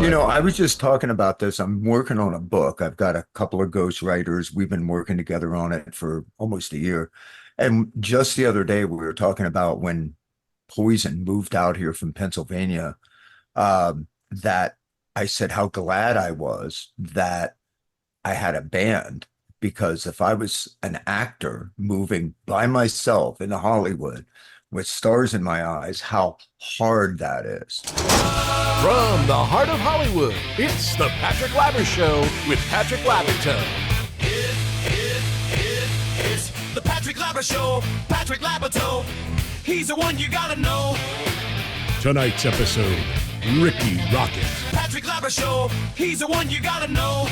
I was just talking about this. I'm working on a book. I've got a couple of ghost writers. We've been working together on it for almost a year. And just the other day, we were talking about when Poison moved out here from Pennsylvania, that I said how glad I was that I had a band, because if I was an actor moving by myself into Hollywood with stars in my eyes, how hard that is. From the heart of Hollywood, it's the Patrick Labyorteaux Show with Patrick Labyorteaux. It's the Patrick Labyorteaux Show. Patrick Labyorteaux, he's the one you gotta know. Tonight's episode, Rikki Rockett. Patrick Labyorteaux Show, he's the one you gotta know.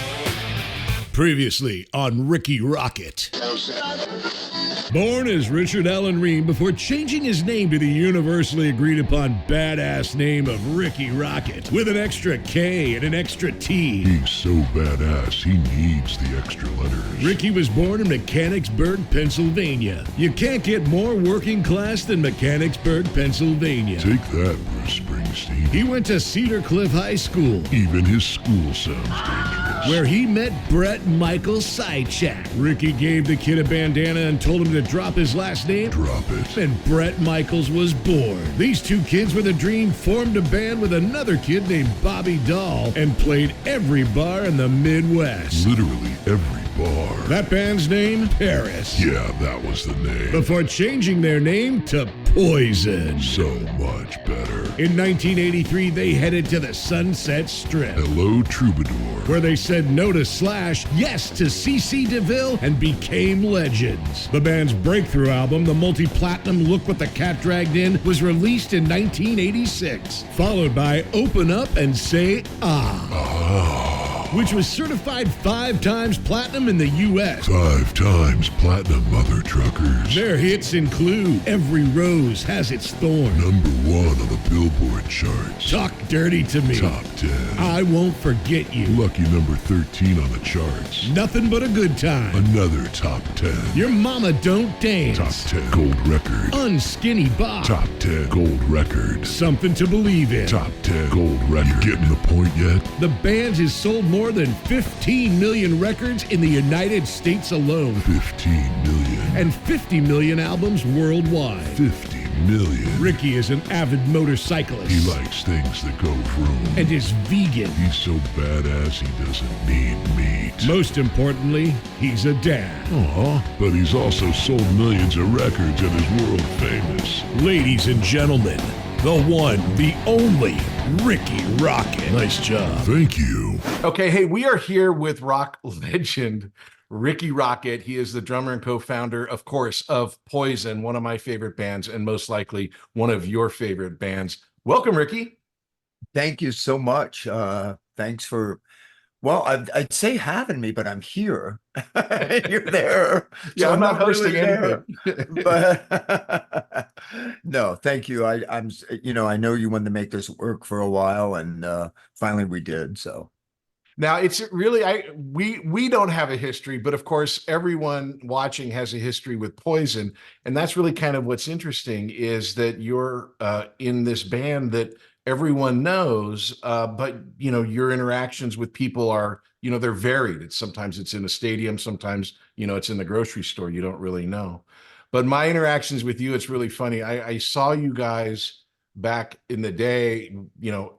Previously on Rikki Rockett. Born as Richard Allen Ream before changing his name to the universally agreed upon badass name of Rikki Rockett with an extra K and an extra T. He's so badass, he needs the extra letters. Rikki was born in Mechanicsburg, Pennsylvania. You can't get more working class than Mechanicsburg, Pennsylvania. Take that, Bruce Springsteen. He went to Cedar Cliff High School, Even his school sounds dangerous. where he met Brett Michael Sychak. Rikki gave the kid a bandana and told him to drop his last name. Drop it. And Brett Michaels was born. These two kids with a dream formed a band with another kid named Bobby Dahl and played every bar in the Midwest. Literally every bar. That band's name, Paris. Yeah, that was the name. Before changing their name to Poison. So much better. In 1983, they headed to the Sunset Strip, Hello, Troubadour. where they said no to Slash, yes to CC DeVille, and became legends. The band's breakthrough album, the multi-platinum Look What the Cat Dragged In, was released in 1986, followed by Open Up and Say Ah, which was certified 5 times platinum in the U.S. 5 times platinum, mother truckers. Their hits include Every Rose Has Its Thorn, #1 on the Billboard charts. Talk Dirty to Me, Top 10. I Won't Forget You, Lucky number 13 on the charts. Nothing But a Good Time, Another top 10. Your Mama Don't Dance, Top 10 gold record. Unskinny Bob, Top 10 gold record. Something to Believe In. Top 10 gold record. You getting the point yet? The band has sold more than 15 million records in the United States alone 15 million. and 50 million albums worldwide. 50 million. Rikki is an avid motorcyclist He likes things that go vroom. and is vegan. He's so badass he doesn't need meat. Most importantly, he's a dad. Aw, but he's also sold millions of records and is world famous. Ladies and gentlemen, the one, the only Rikki Rockett. Nice job. Thank you. Okay, hey, we are here with rock legend Rikki Rockett. He is the drummer and co-founder, of course, of Poison, one of my favorite bands, and most likely one of your favorite bands. Welcome, Rikki. Thank you so much. Thanks for, well, I'd say having me, but I'm here. You're there. Yeah, So I'm not hosting really there. anything. But no, thank you. I know you wanted to make this work for a while, and finally we did. So Now, it's really, we don't have a history, but of course, everyone watching has a history with Poison. And that's really kind of what's interesting, is that you're in this band that everyone knows, but, your interactions with people are, they're varied. Sometimes it's in a stadium, sometimes, it's in the grocery store. You don't really know. But my interactions with you, it's really funny. I saw you guys back in the day,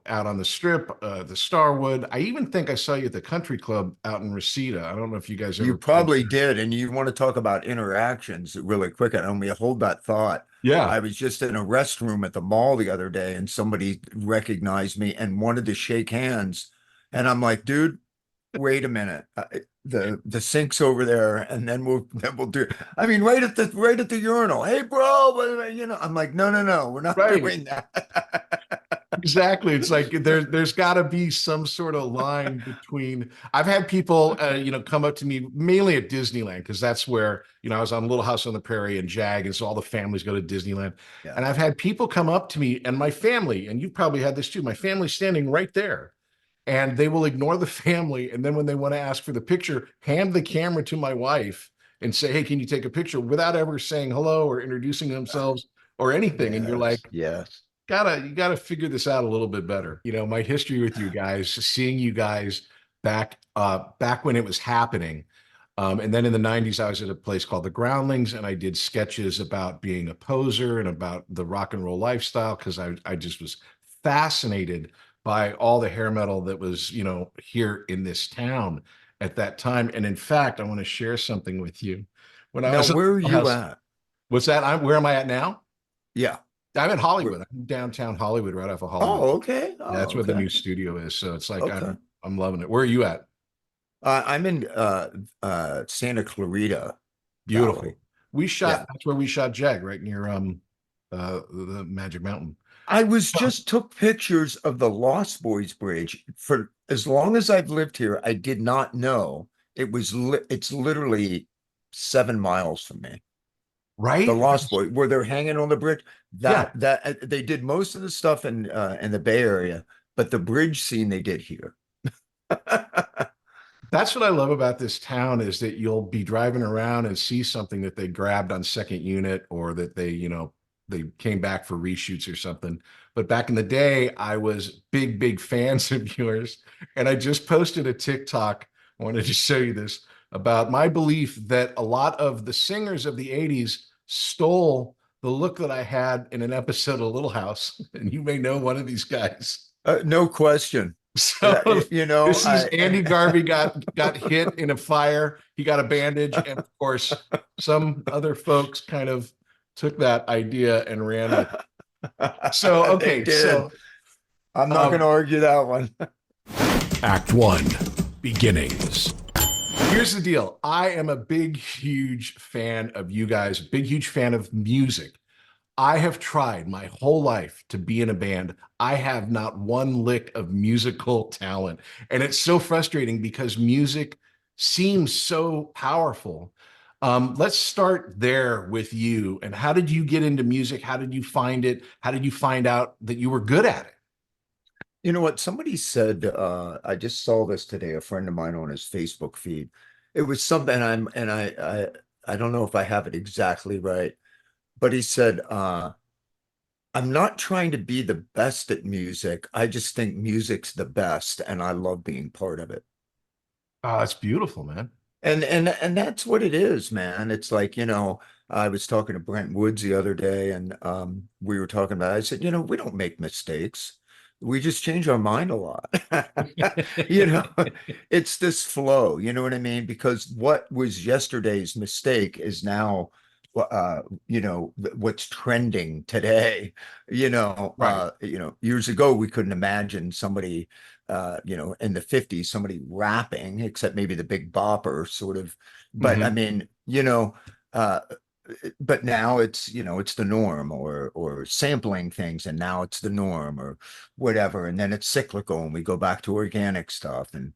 out on the Strip, the Starwood. I even think I saw you at the Country Club out in Reseda. I don't know if you guys ever. you probably did. And you want to talk about interactions really quick. I mean, hold that thought. Yeah. I was just in a restroom at the mall the other day, and somebody recognized me and wanted to shake hands. And I'm like, dude, wait a minute. The sink's over there, and then we'll do. I mean, right at the urinal. Hey, bro, I'm like, no, we're not Right. doing that. Exactly. It's like there's got to be some sort of line between. I've had people, come up to me mainly at Disneyland, because that's where I was on Little House on the Prairie and JAG, and so all the families go to Disneyland. Yeah. And I've had people come up to me, and my family, and you've probably had this too. My family's standing right there, and they will ignore the family, and then when they want to ask for the picture, hand the camera to my wife and say, "Hey, can you take a picture?" without ever saying hello or introducing themselves or anything. And you're like, Yes. You gotta figure this out a little bit better. You know, my history with you guys, seeing you guys back when it was happening. And then in the 90s, I was at a place called the Groundlings, and I did sketches about being a poser and about the rock and roll lifestyle because I just was fascinated by all the hair metal that was, you know, here in this town at that time. And in fact, I want to share something with you. When I Now, was at where are the you house, at? what's that? Where am I at now? Yeah. I'm in Where- Hollywood. I'm downtown Hollywood, right off of Hollywood. Oh, okay. Yeah, Oh, that's where the okay. new studio is. So it's like Okay. I'm loving it. Where are you at? I'm in Santa Clarita Beautiful. Valley. Yeah. That's where we shot Jag, right near the Magic Mountain. I was just took pictures of the Lost Boys Bridge. For as long as I've lived here, I did not know it's literally 7 miles from me. The Right? Lost Boys, where they're hanging on the bridge. Yeah. That they did most of the stuff in the Bay Area, but the bridge scene they did here. That's what I love about this town is that you'll be driving around and see something that they grabbed on second unit or that they, you know, they came back for reshoots or something. But back in the day, I was big fans of yours. And I just posted a TikTok. I wanted to show you this about my belief that a lot of the singers of the 80s stole the look that I had in an episode of Little House. And you may know one of these guys. No question. So You know, this is Andy Garvey got hit in a fire. He got a bandage, and of course, some other folks kind of took that idea and ran with it. So they okay, did. so I'm not going to argue that one. Act 1 Beginnings. here's the deal. I am a big, huge fan of you guys, big, huge fan of music. I have tried my whole life to be in a band. I have not one lick of musical talent. And it's so frustrating because music seems so powerful. Let's start there with you. And how did you get into music? How did you find it? How did you find out that you were good at it? You know what? Somebody said, I just saw this today, a friend of mine on his Facebook feed. It was something I don't know if I have it exactly right, but he said, I'm not trying to be the best at music. I just think music's the best and I love being part of it. Oh, that's beautiful, man. And that's what it is, man. It's like, I was talking to Brent Woods the other day and we were talking about, I said, we don't make mistakes. We just change our mind a lot. You know, it's this flow, you know what I mean? Because what was yesterday's mistake is now what's trending today. Right. Years ago we couldn't imagine somebody in the 50s, somebody rapping, except maybe the Big Bopper sort of. But I Mhm. mean, uh, but now it's the norm, or sampling things, and now it's the norm, or whatever. And then it's cyclical, and we go back to organic stuff, and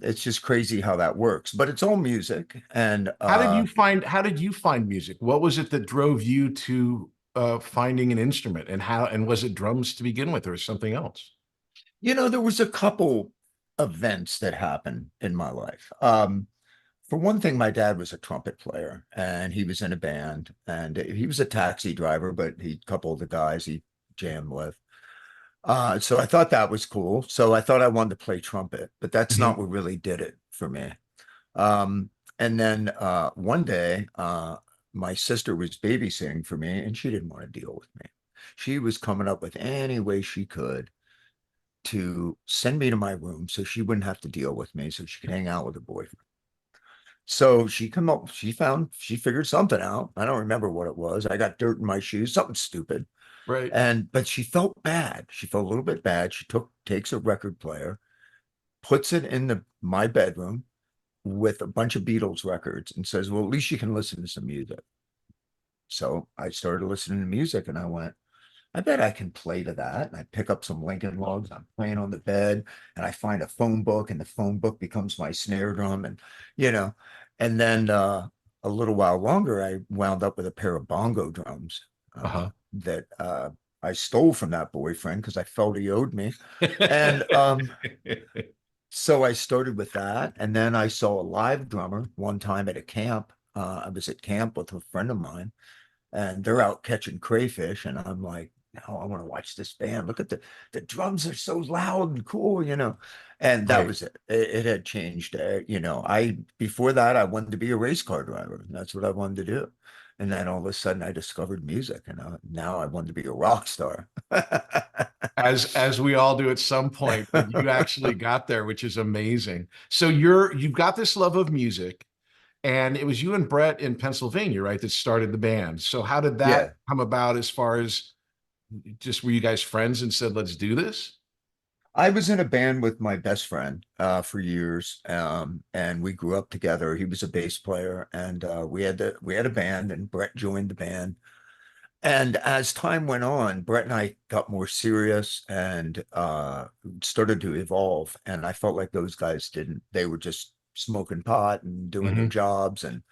it's just crazy how that works. But it's all music, and How did you find music? What was it that drove you to finding an instrument, and was it drums to begin with or something else? there was a couple events that happened in my life. For one thing, my dad was a trumpet player and he was in a band, and he was a taxi driver, but a couple of the guys he jammed with. So I thought that was cool. So I thought I wanted to play trumpet, but that's Mhm. not what really did it for me. Um, and then one day, my sister was babysitting for me and she didn't want to deal with me. She was coming up with any way she could to send me to my room so she wouldn't have to deal with me, so she could hang out with her boyfriend. So she figured something out. I don't remember what it was. I got dirt in my shoes, something stupid. Right. But she felt bad. She felt a little bit bad. She takes a record player, puts it in my bedroom with a bunch of Beatles records and says, well, at least you can listen to some music. So I started listening to music and I went, I bet I can play to that. And I pick up some Lincoln Logs. I'm playing on the bed and I find a phone book, and the phone book becomes my snare drum. You know, and then a little while longer, I wound up with a pair of bongo drums Uh-huh. that I stole from that boyfriend because I felt he owed me. And so I started with that. And then I saw a live drummer one time at a camp. I was at camp with a friend of mine and they're out catching crayfish. And I'm like, now I want to watch this band. Look at the drums are so loud and cool, you know. And that Right. was it. It had changed. You know, I before that I wanted to be a race car driver. That's what I wanted to do. And then all of a sudden I discovered music, and now I wanted to be a rock star. As we all do at some point, but you actually got there, which is amazing. So you've got this love of music, and it was you and Brett in Pennsylvania, right, that started the band. So how did that Yeah. come about as far as just were you guys friends and said, let's do this? I was in a band with my best friend for years, and we grew up together. He was a bass player, and we had a band, and Brett joined the band. And as time went on, Brett and I got more serious and started to evolve. And I felt like those guys didn't. They were just smoking pot and doing their Hmm. jobs and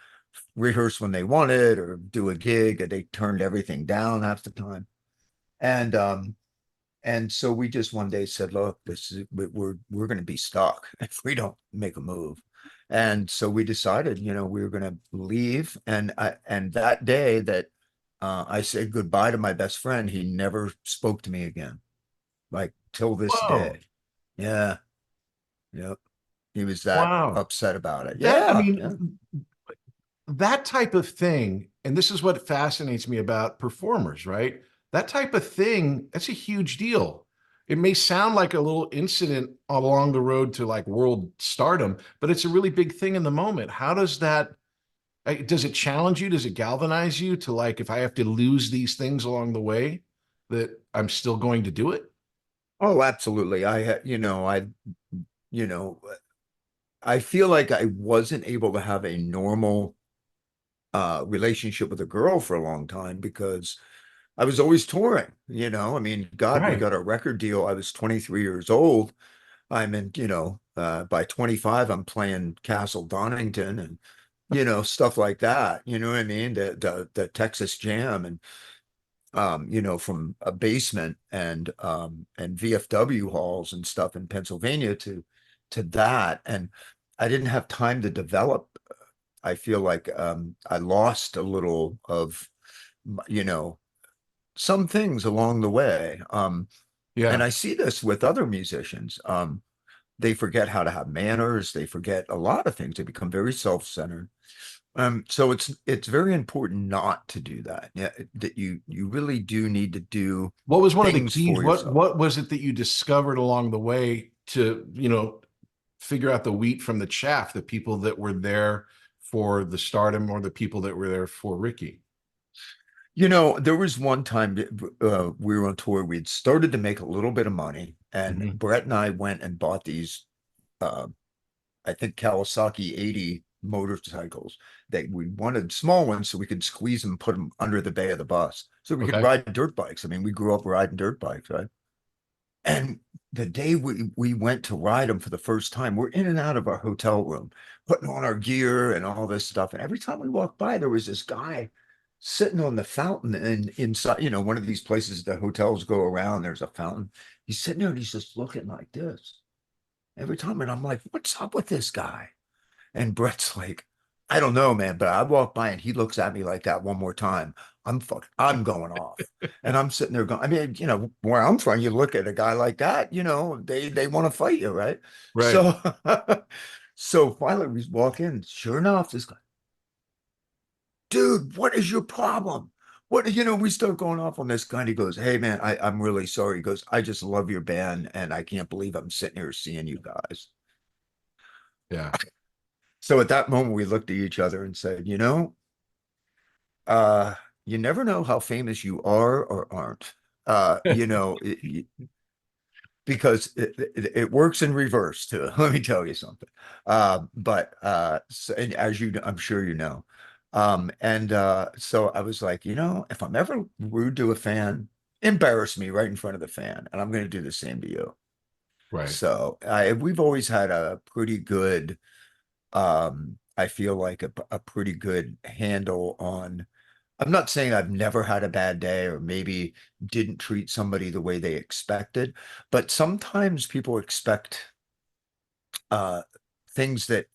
rehearse when they wanted or do a gig, and they turned everything down half the time. And so we just one day said, "Look, we're going to be stuck if we don't make a move." And so we decided, you know, we were going to leave. And that day that I said goodbye to my best friend, he never spoke to me again, like till this Whoa. day. Yeah, yeah. He was that Wow. upset about it. That, I Yeah, yeah. mean, that type of thing, and this is what fascinates me about performers, right? That type of thing, that's a huge deal. It may sound like a little incident along the road to like world stardom, but it's a really big thing in the moment. How does that, does it challenge you? Does it galvanize you to like, if I have to lose these things along the way, that I'm still going to do it? Oh, absolutely. I had, you know, I feel like I wasn't able to have a normal relationship with a girl for a long time because I was always touring, you know. I mean, God, we Right. got a record deal. I was 23 years old. I'm in, by 25, I'm playing Castle Donington and, stuff like that. You know what I mean? The Texas Jam and, from a basement and VFW halls and stuff in Pennsylvania to that. And I didn't have time to develop. I feel like I lost a little of, you know, some things along the way. And Yeah. I see this with other musicians. They forget how to have manners. They forget a lot of things. They become very self-centered. So it's very important not to do that. Yeah, that you really do need to do What was one of the things keys? for yourself. What was it that you discovered along the way to, figure out the wheat from the chaff, the people that were there for the stardom or the people that were there for Ricky? There was one time that, we were on tour. We had started to make a little bit of money, and Hmm. Brett and I went and bought these uh, I think Kawasaki 80 motorcycles that we wanted small ones so we could squeeze them, put them under the bay of the bus so we could Okay. ride dirt bikes. I mean, we grew up riding dirt bikes, right? And the day we went to ride them for the first time, we're in and out of our hotel room, putting on our gear and all this stuff. And every time we walked by, there was this guy sitting on the fountain and inside, one of these places the hotels go around, there's a fountain. He's sitting there and he's just looking like this every time. And I'm like, what's up with this guy? And Brett's like, I don't know, man, but I walk by and he looks at me like that one more time. I'm going off. And I'm sitting there going, I mean, where I'm from, you look at a guy like that, they want to fight you, right? Right. So so finally we walk in, sure enough, this guy, dude, what is your problem? We start going off on this guy. And he goes, hey man, I'm really sorry. He goes, I just love your band and I can't believe I'm sitting here seeing you guys. Yeah. So at that moment, we looked at each other and said, uh, you never know how famous you are or aren't. Because it works in reverse too. Let me tell you something. But so, and as I'm sure you know. And so I was like, if I'm ever rude to a fan, embarrass me right in front of the fan, and I'm going to do the same to you. Right. So we've always had a pretty good I feel like a pretty good handle on. I'm not saying I've never had a bad day or maybe didn't treat somebody the way they expected, but sometimes people expect uh things that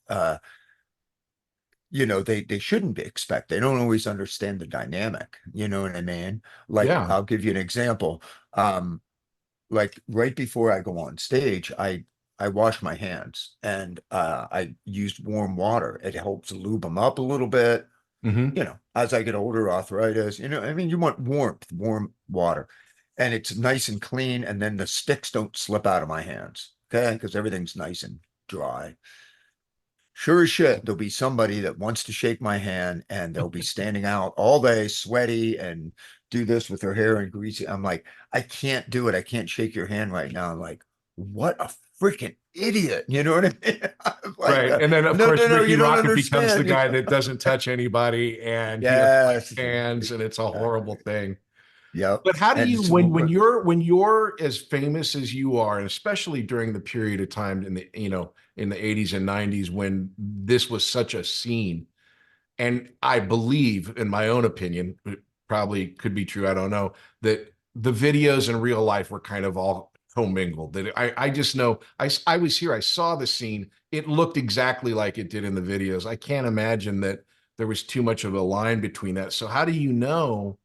they shouldn't be expect. They don't always understand the dynamic. You know what I mean? Like, Yeah. I'll give you an example. Like right before I go on stage, I wash my hands and I used warm water. It helps lube them up a little bit. Hmm. As I get older, arthritis, I mean, you want warmth, warm water, and it's nice and clean, and then the sticks don't slip out of my hands, okay? Because everything's nice and dry. Sure as shit, there'll be somebody that wants to shake my hand and they'll be standing out all day, sweaty, and do this with their hair and greasy. I'm like, I can't do it. I can't shake your hand right now. I'm like, what a freaking idiot. You know what I mean? I'm like, Right. And then of no, course no, no, Ricky you don't Rockett becomes the understand. guy that doesn't touch anybody and he doesn't like Yes. hands and it's a horrible Exactly. thing. Yep. But how do And you so, when you're as famous as you are, and especially during the period of time in the 80s and 90s when this was such a scene, and I believe, in my own opinion, it probably could be true, I don't know, that the videos in real life were kind of all commingled. That I just know I was here, I saw the scene, it looked exactly like it did in the videos. I can't imagine that there was too much of a line between that. So how do you know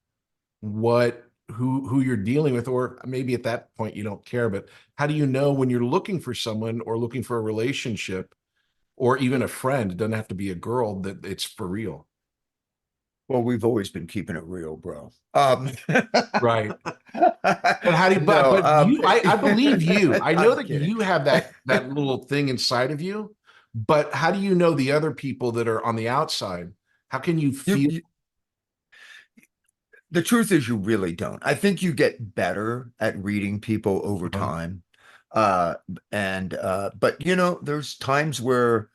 what who you're dealing with, or maybe at that point you don't care, but how do you know when you're looking for someone or looking for a relationship or even a friend, it doesn't have to be a girl, that it's for real? well, we've always been keeping it real, bro. Right. And how do you, but No, you, I believe you. I know I'm that kidding. you have that little thing inside of you, but how do you know the other people that are on the outside? How can you You, feel? you, the truth is, you really don't. I think you get better at reading people over Uh-huh. time. And but there's times where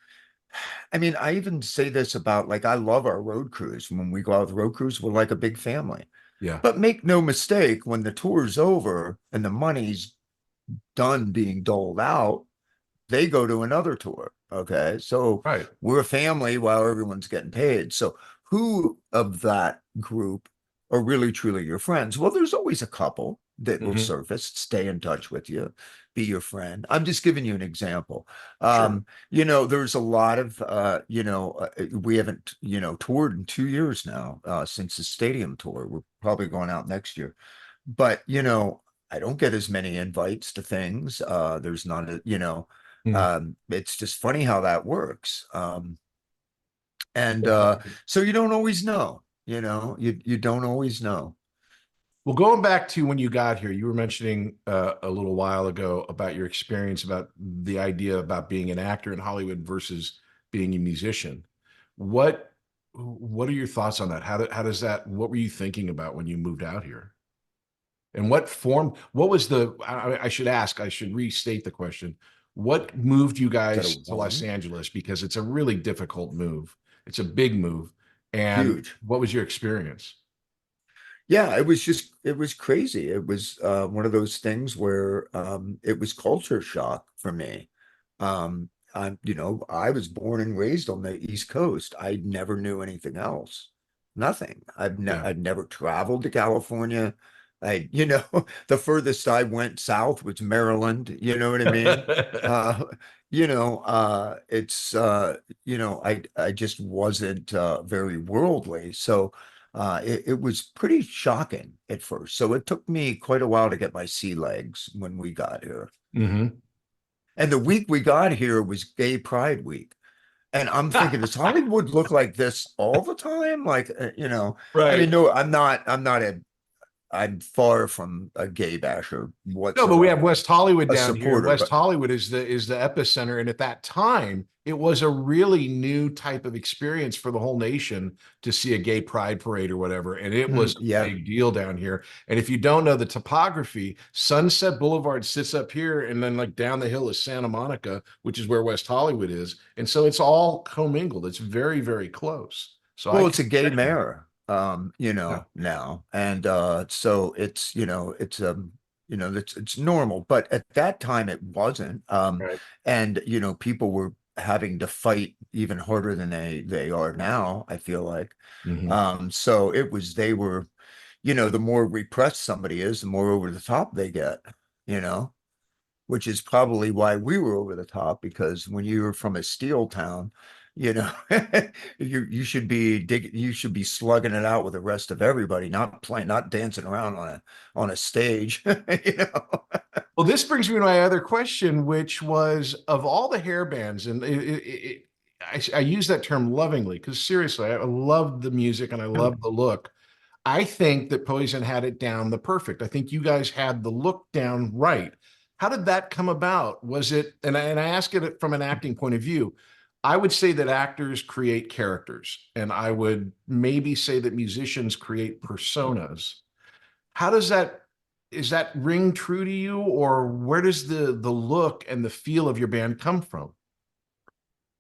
I mean, I even say this about, like, I love our road crews. When we go out with road crews, we're like a big family. Yeah. But make no mistake, when the tour's over and the money's done being doled out, they go to another tour. Okay. So Right. we're a family while everyone's getting paid. So who of that group are really truly your friends? Well, there's always a couple that will Hmm. surface, stay in touch with you, be your friend. I'm just giving you an example. Sure. There's a lot of we haven't, toured in 2 years now, since the stadium tour. We're probably going out next year. But I don't get as many invites to things. There's not Mm. it's just funny how that works. And Yeah. so you don't always know, you don't always know. Well, going back to when you got here, you were mentioning a little while ago about your experience about the idea about being an actor in Hollywood versus being a musician. What what are your thoughts on that? How does that? What were you thinking about when you moved out here? And what form? What was the? I should ask. I should restate the question. What moved you Is that a guys to Los one? Angeles? Because it's a really difficult move. It's a big move. And Huge. what was your experience? Yeah, it was crazy. It was one of those things where it was culture shock for me. I was born and raised on the East Coast. I never knew anything else. Nothing. Yeah. I'd never traveled to California. The furthest I went south was Maryland. You know what I mean? Uh, it's I just wasn't very worldly. So it was pretty shocking at first. So it took me quite a while to get my sea legs when we got here. Hmm. And the week we got here was Gay Pride Week. And I'm thinking, does Hollywood look like this all the time? Like, I mean, Right. no, I'm far from a gay basher No, but we have whatsoever. West Hollywood A down here, and supporter, West but Hollywood is the epicenter. And at that time, it was a really new type of experience for the whole nation to see a gay pride parade or whatever. And it was a yeah. big deal down here. And if you don't know the topography, Sunset Boulevard sits up here, and then like down the hill is Santa Monica, which is where West Hollywood is. And so it's all commingled. It's very, very close. So I Well, can it's a gay imagine. mayor, Yeah. now. And so it's normal. But at that time it wasn't. Right. And people were having to fight even harder than they are now, I feel like. Hmm. So they were, the more repressed somebody is, the more over the top they get, you know, which is probably why we were over the top, because when you were from a steel town, You know, you should be slugging it out with the rest of everybody, not playing, not dancing around on a stage. You know. Well, this brings me to my other question, which was of all the hair bands, and I use that term lovingly because seriously, I love the music and I love the look. I think that Poison had it down the perfect. I think you guys had the look down right. How did that come about? Was it, and I ask it from an acting point of view, I would say that actors create characters, and I would maybe say that musicians create personas. How does that, is that ring true to you, or where does the look and the feel of your band come from?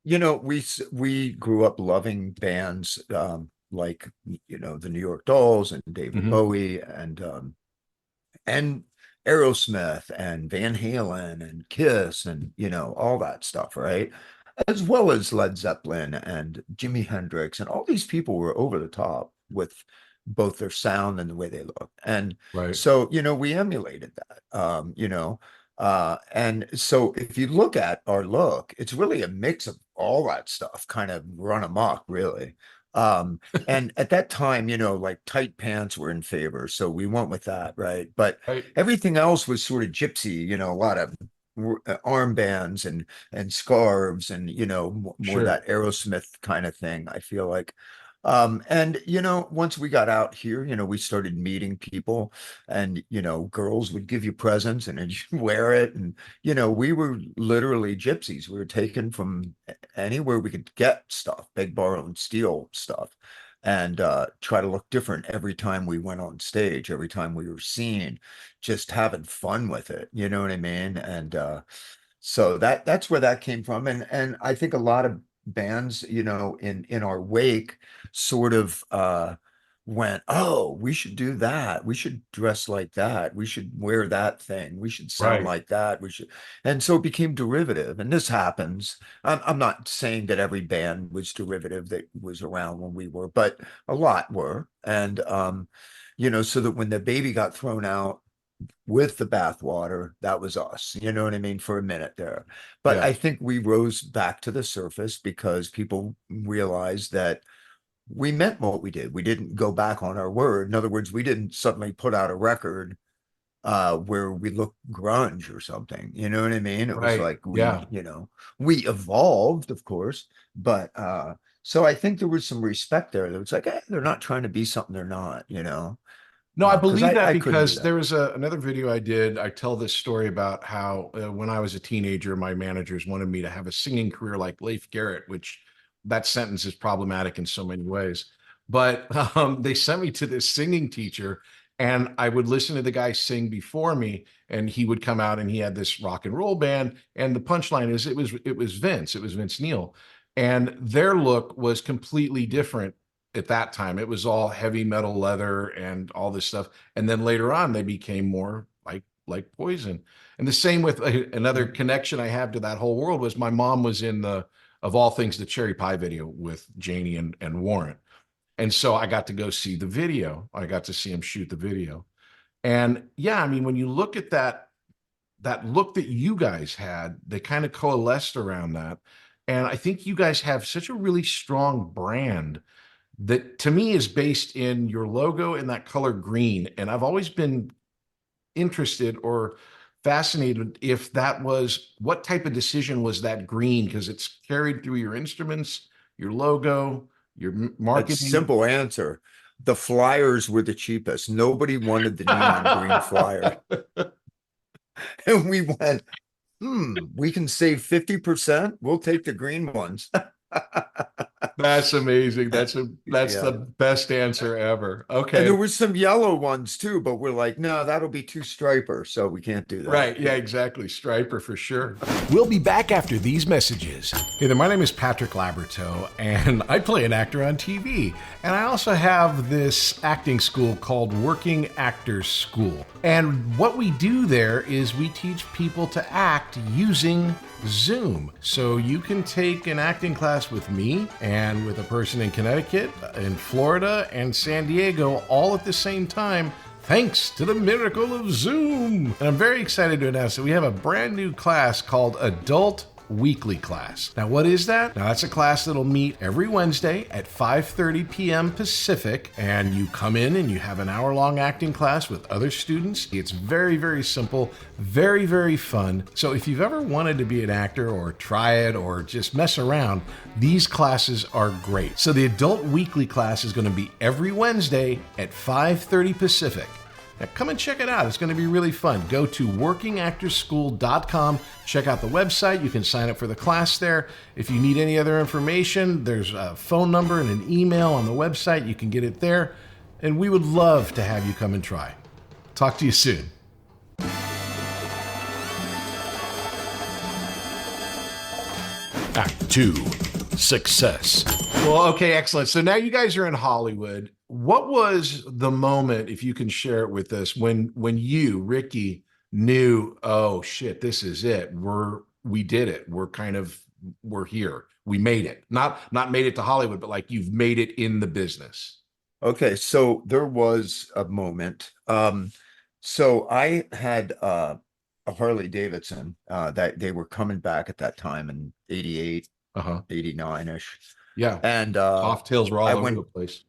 You know, we grew up loving bands like the New York Dolls and David Mhm. Bowie and Aerosmith and Van Halen and Kiss and all that stuff, right? As well as Led Zeppelin and Jimi Hendrix, and all these people were over the top with both their sound and the way they look. And Right. so, we emulated that, and so if you look at our look, it's really a mix of all that stuff kind of run amok, really. And at that time, like tight pants were in favor, so we went with that, right? But Right. everything else was sort of gypsy, a lot of armbands and scarves and more Sure. that Aerosmith kind of thing, I feel like. And once we got out here, we started meeting people, and girls would give you presents and then you wear it. And we were literally gypsies. We were taken from anywhere we could get stuff, beg, borrow, and steal stuff, and try to look different every time we went on stage, every time we were seen, just having fun with it. You know what I mean? And so that's where that came from. And I think a lot of bands, in our wake sort of went, oh, we should do that. We should dress like that. We should wear that thing. We should sound Right. like that. We should. And so it became derivative. And this happens. I'm not saying that every band was derivative that was around when we were, but a lot were. And so that when the baby got thrown out with the bathwater, that was us. You know what I mean? For a minute there. But Yeah. I think we rose back to the surface because people realized that we meant what we did. We didn't go back on our word. In other words, we didn't suddenly put out a record where we looked grunge or something. You know what I mean? It was Right. like Yeah. we evolved, of course, but so I think there was some respect there. That was like, they're not trying to be something they're not, No, I because believe that I couldn't do because that. there was another video I did. I tell this story about how when I was a teenager, my managers wanted me to have a singing career like Leif Garrett, which that sentence is problematic in so many ways. But they sent me to this singing teacher, and I would listen to the guy sing before me, and he would come out and he had this rock and roll band. And the punchline is it was Vince Neil, and their look was completely different at that time. It was all heavy metal leather and all this stuff. And then later on, they became more like Poison. And the same with another connection I have to that whole world was my mom was in the of all things the Cherry Pie video with Janie and Warren. And so I got to go see the video. I got to see him shoot the video. And yeah, I mean, when you look at that look that you guys had, they kind of coalesced around that. And I think you guys have such a really strong brand that to me is based in your logo and that color green. And I've always been interested or fascinated if that was what type of decision was that green because it's carried through your instruments, your logo, your That's marketing. simple answer. The flyers were the cheapest. Nobody wanted the neon green flyer. And we went, we can save 50%. We'll take the green ones. That's amazing. That's the Yeah. best answer ever. And Okay. there were some yellow ones too, but we're like, no, that'll be too striper, so we can't do that. Right. Yeah, exactly. Striper for sure. We'll be back after these messages. Hey there, my name is Patrick Labyorteaux, and I play an actor on TV. And I also have this acting school called Working Actors School. And what we do there is we teach people to act using Zoom. So you can take an acting class with me and with a person in Connecticut, in Florida, and San Diego all at the same time, thanks to the miracle of Zoom. And I'm very excited to announce that we have a brand new class called Adult weekly class. Now, what is that? Now, that's a class that'll meet every Wednesday at 5:30 p.m. Pacific, and you come in and you have an hour-long acting class with other students. It's very, very simple, very, very fun. So if you've ever wanted to be an actor or try it or just mess around, these classes are great. So the adult weekly class is going to be every Wednesday at 5:30 Pacific. Now come and check it out. It's going to be really fun. Go to workingactorschool.com. Check out the website. You can sign up for the class there. If you need any other information, there's a phone number and an email on the website. You can get it there. And we would love to have you come and try. Talk to you soon. Act 2, Success. Well, okay, excellent. So now you guys are in Hollywood. What was the moment, if you can share it with us, when you, Rikki, knew, oh shit, this is it. We did it. We're here. We made it. Not made it to Hollywood, but like you've made it in the business. Okay, so there was a moment. So I had a Harley Davidson that they were coming back at that time in 88, 89-ish. Yeah. And Off tails were all over the place.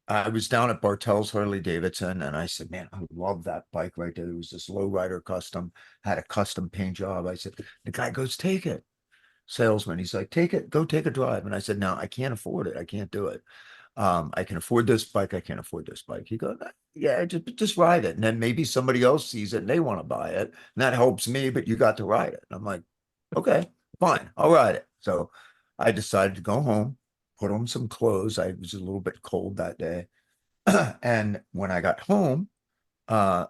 I was down at Bartell's Harley Davidson and I said, man, I love that bike right there. There was this lowrider custom, had a custom paint job. I said, the guy goes, take it. Salesman, he's like, take it, go take a drive. And I said, no, I can't afford it. I can't do it. I can afford this bike. I can't afford this bike. He goes, yeah, just ride it. And then maybe somebody else sees it and they want to buy it. And that helps me, but you got to ride it. And I'm like, okay, fine, I'll ride it. So I decided to go home, put on some clothes. I was a little bit cold that day. And when I got home, I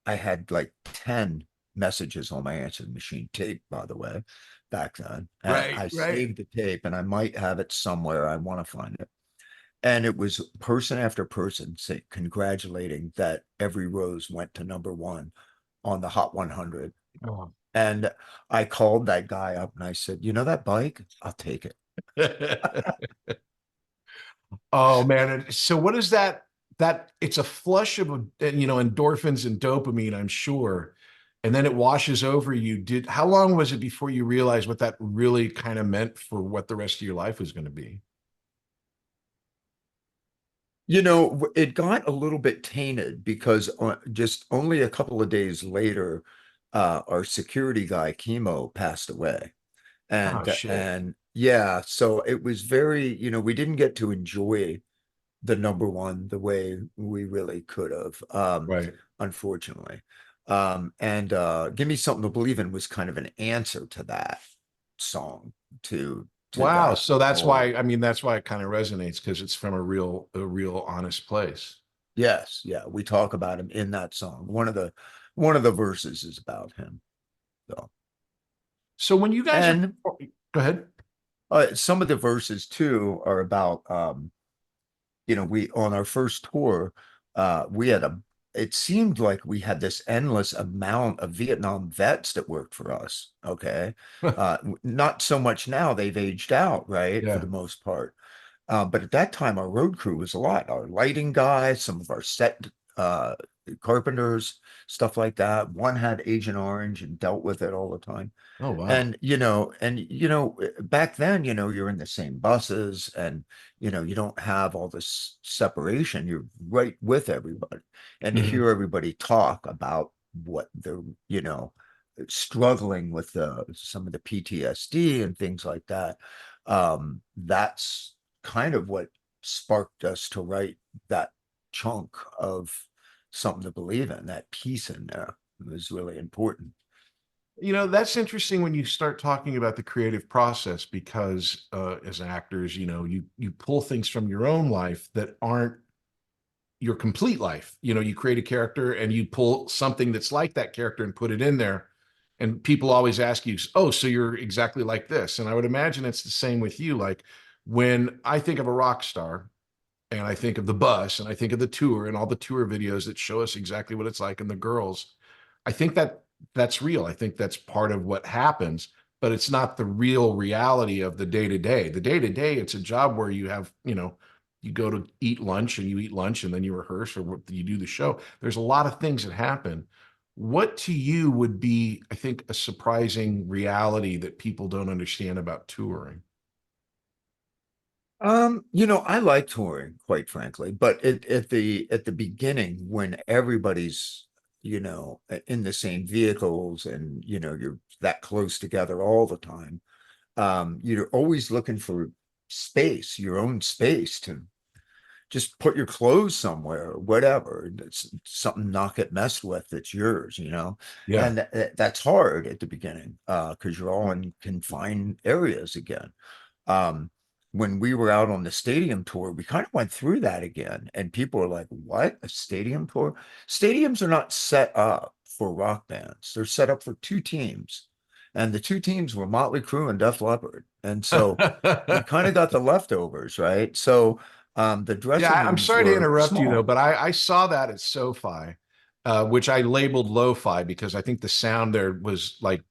had like 10 messages on my answering machine, tape, by the way, back then. And I saved the tape and I might have it somewhere. I want to find it. And it was person after person congratulating that Every Rose went to #1 on the Hot 100. Oh. And I called that guy up and I said, you know that bike? I'll take it. Oh man. So what is that? It's a flush of, endorphins and dopamine, I'm sure. And then it washes over you. How long was it before you realized what that really kind of meant for what the rest of your life was going to be? It got a little bit tainted because just only a couple of days later, our security guy, Chemo, passed away. And yeah, so it was very, we didn't get to enjoy the #1 the way we really could have, unfortunately. Give Me Something to Believe In was kind of an answer to that song, to wow. that So that's whole- why it kind of resonates, because it's from a real honest place. Yes, yeah, we talk about him in that song. One of the verses is about him. So when you guys go ahead. Some of the verses too are about we on our first tour, we had it seemed like we had this endless amount of Vietnam vets that worked for us. Okay. Not so much now, they've aged out, right? Yeah. For the most part. But at that time, our road crew was a lot. Our lighting guys, some of our set carpenters, stuff like that. One had Agent Orange and dealt with it all the time. Oh, wow. And back then, you're in the same buses and, you don't have all this separation. You're right with everybody. And to hear everybody talk about what they're, struggling with some of the PTSD and things like that. That's kind of what sparked us to write that chunk of Something to Believe In. That piece in there was really important. That's interesting when you start talking about the creative process, because as actors, you pull things from your own life that aren't your complete life. You create a character and you pull something that's like that character and put it in there. And people always ask you, oh, so you're exactly like this. And I would imagine it's the same with you. Like when I think of a rock star, and I think of the bus, and I think of the tour and all the tour videos that show us exactly what it's like, and the girls, I think that's real. I think that's part of what happens, but it's not the real reality of the day-to-day. The day-to-day, it's a job where you have, you go to eat lunch and you eat lunch and then you rehearse or you do the show. There's a lot of things that happen. what to you would be, I think, a surprising reality that people don't understand about touring? I like touring, quite frankly, but at the beginning when everybody's, in the same vehicles and you're that close together all the time, you're always looking for space, your own space to just put your clothes somewhere or whatever. It's something not get messed with that's yours. Yeah. And that's hard at the beginning, because you're all in confined areas again. um, when we were out on the stadium tour, we kind of went through that again, and people are like, "What? A stadium tour?" Stadiums are not set up for rock bands. They're set up for two teams, and the two teams were Motley Crue and Def Leppard, and so we kind of got the leftovers, right? So the Yeah, dressing I'm rooms sorry to were interrupt you though, small. but I saw that at SoFi, which I labeled lo-fi because I think the sound there was like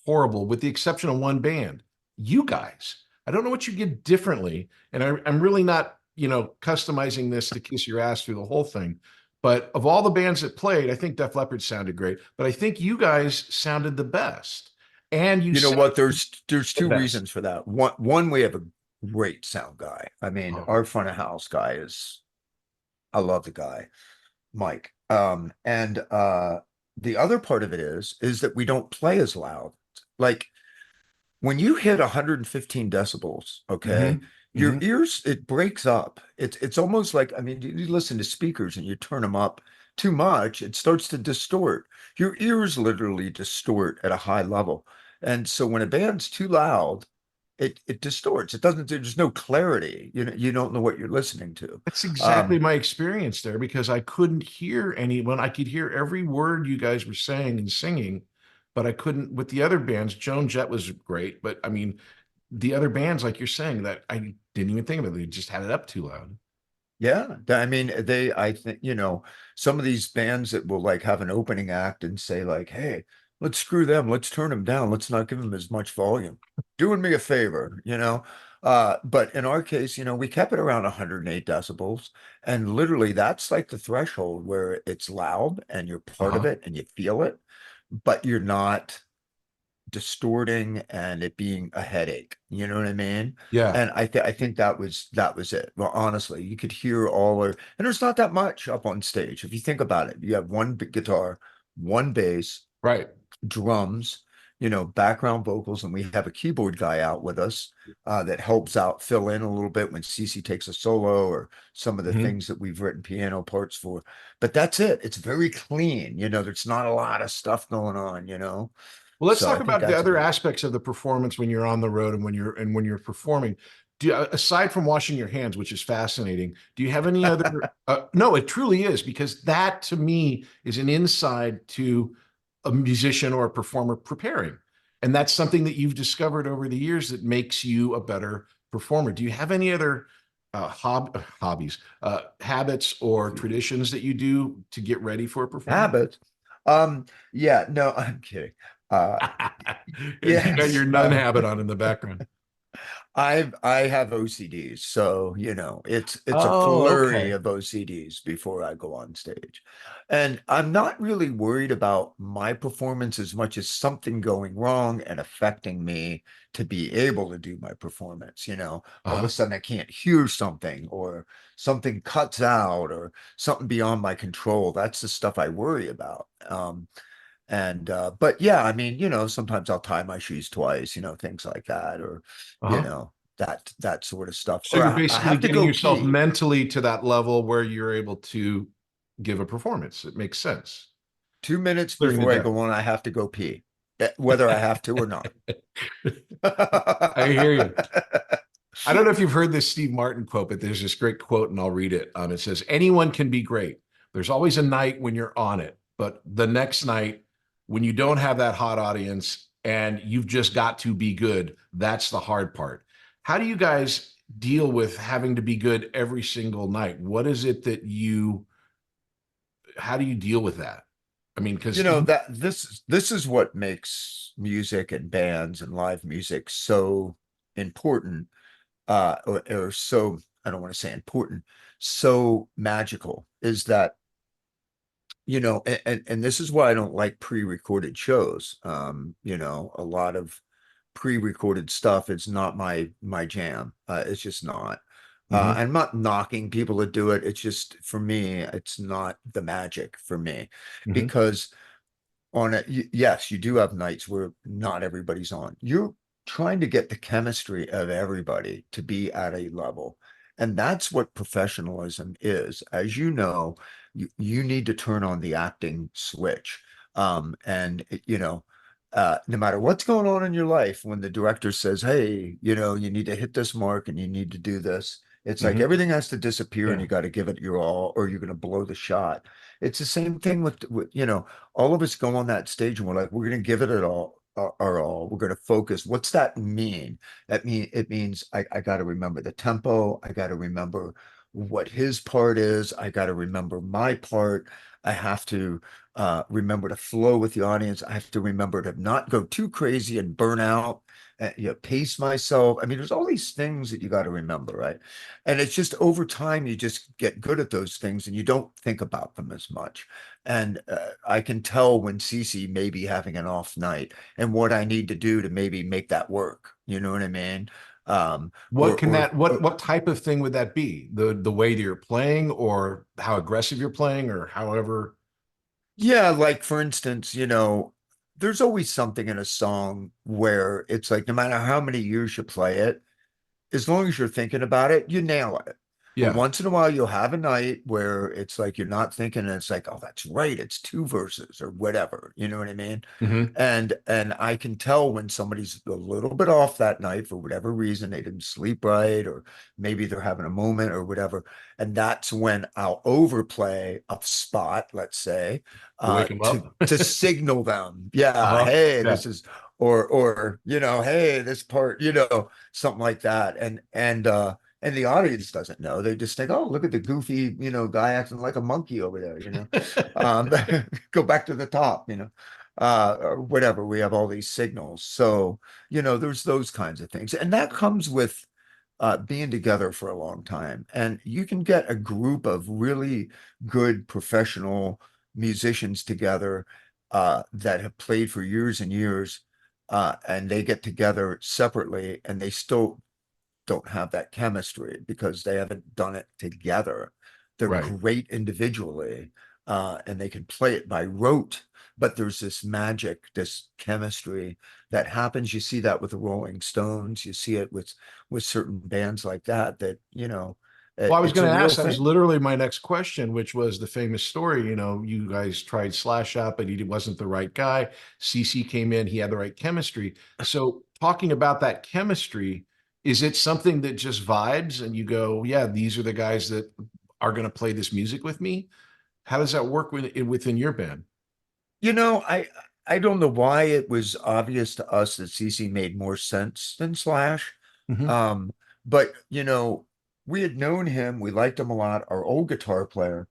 horrible, with the exception of one band. You guys, I don't know what you did differently, and I'm really not, customizing this to kiss your ass through the whole thing. But of all the bands that played, I think Def Leppard sounded great, but I think you guys sounded the best, and you You know sounded what? There's the two best. reasons for that. One, we have a great sound guy. I mean, Oh, our front of house guy is, I love the guy. Mike. And the other part of it is that we don't play as loud. Like when you hit 115 decibels, okay, hmm your hmm ears, it breaks up. It's almost like, I mean, you listen to speakers and you turn them up too much, it starts to distort. Your ears literally distort at a high level. And so when a band's too loud, it distorts. It doesn't, there's no clarity. You don't know what you're listening to. That's exactly Um, my experience there because I couldn't hear anyone. I could hear every word you guys were saying and singing, but I couldn't with the other bands. Joan Jett was great, but I mean, the other bands, like you're saying, that I didn't even think of it. They just had it up too loud. Yeah, I mean, I think, some of these bands that will like have an opening act and say like, "Hey, let's screw them, let's turn them down, let's not give them as much volume. Doing me a favor." But in our case, we kept it around 108 decibels, and literally that's like the threshold where it's loud and you're part of Uh-huh. it and you feel it, but you're not distorting and it being a headache. You know what I mean? Yeah. And I think that was it. Well, honestly, you could hear and there's not that much up on stage. If you think about it, you have one big guitar, one bass, Right. drums, background vocals, and we have a keyboard guy out with us that helps out fill in a little bit when Cece takes a solo or some of the Mhm. things that we've written piano parts for. But that's it. It's very clean. There's not a lot of stuff going on. Well, let's So talk I think about the that's a other big. aspects of the performance when you're on the road and when you're performing. Aside from washing your hands, which is fascinating, do you have any other? No, it truly is because that to me is an inside to a musician or a performer preparing, and that's something that you've discovered over the years that makes you a better performer. Do you have any other hobbies, habits, or traditions that you do to get ready for a performance? Habit. Yeah, no, I'm kidding. Uh, You got yes. your nun habit on in the background. I have OCDs, so it's a Oh, flurry okay. of OCDs before I go on stage. And I'm not really worried about my performance as much as something going wrong and affecting me to be able to do my performance. All of a Uh-huh. sudden I can't hear something or something cuts out or something beyond my control. That's the stuff I worry about. And but yeah, I mean, sometimes I'll tie my shoes twice, things like that, or Uh-huh. that sort of stuff. So Or you're I basically have to getting go yourself pee. mentally to that level where you're able to give a performance. It makes sense. 2 minutes Clearing the before I deck. go on, I have to go pee, whether I have to or not. I hear you. I don't know if you've heard this Steve Martin quote, but there's this great quote, and I'll read it. It says, "Anyone can be great. There's always a night when you're on it, but the next night when you don't have that hot audience and you've just got to be good, that's the hard part." How do you guys deal with having to be good every single night? What is it that how do you deal with that? I mean, because That this is what makes music and bands and live music so important, or so, I don't want to say important, so magical, is that and this is why I don't like pre-recorded shows. A lot of pre-recorded stuff is not my jam. It's just not. Hmm. I'm not knocking people that do it. It's just for me, it's not the magic for me Hmm. because yes, you do have nights where not everybody's on. You're trying to get the chemistry of everybody to be at a level. And that's what professionalism is. As you know, you need to turn on the acting switch. No matter what's going on in your life, when the director says, hey, you need to hit this mark and you need to do this, it's like Hmm. everything has to disappear and Yeah. you got to give it your all or you're going to blow the shot. It's the same thing with all of us go on that stage and we're like, we're going to give it all, our all. We're going to focus. What's that mean? It means I got to remember the tempo. I got to remember what his part is. I got to remember my part. I have to remember to flow with the audience. I have to remember to not go too crazy and burn out. Pace myself. I mean, there's all these things that you got to remember, right? And it's just over time, you just get good at those things and you don't think about them as much. And I can tell when Cece may be having an off night and what I need to do to maybe make that work. You know what I mean? What Or, can or, that what or what type of thing would that be? The way that you're playing or how aggressive you're playing or however. yeah, like for instance, there's always something in a song where it's like no matter how many years you play it, as long as you're thinking about it, you nail it. But Yeah. once in a while, you'll have a night where it's like you're not thinking, and it's like, oh, that's right, it's two verses or whatever. You know what I mean? Hmm. And I can tell when somebody's a little bit off that night for whatever reason, they didn't sleep right, or maybe they're having a moment or whatever. And that's when I'll overplay a spot, let's say, To wake them to up. signal them, yeah, Uh-huh. hey, Yeah. this is or hey, this part, something like that. And the audience doesn't know. They just think, oh, look at the goofy, guy acting like a monkey over there. Um, go back to the top, or whatever. We have all these signals. So, there's those kinds of things. And that comes with being together for a long time. And you can get a group of really good professional musicians together that have played for years and years, and they get together separately and they still don't have that chemistry because they haven't done it together. They're Right. great individually, and they can play it by rote, but there's this magic, this chemistry that happens. You see that with the Rolling Stones. You see it with certain bands like that. Well, I was It's a going to real ask, that was thing. literally my next question, which was the famous story. You guys tried Slash out, but he wasn't the right guy. CC came in, he had the right chemistry. So, talking about that chemistry, is it something that just vibes and you go, yeah, these are the guys that are going to play this music with me? How does that work within your band? I don't know why it was obvious to us that CC made more sense than Slash. Hmm. Um, but we had known him, we liked him a lot. Our old guitar player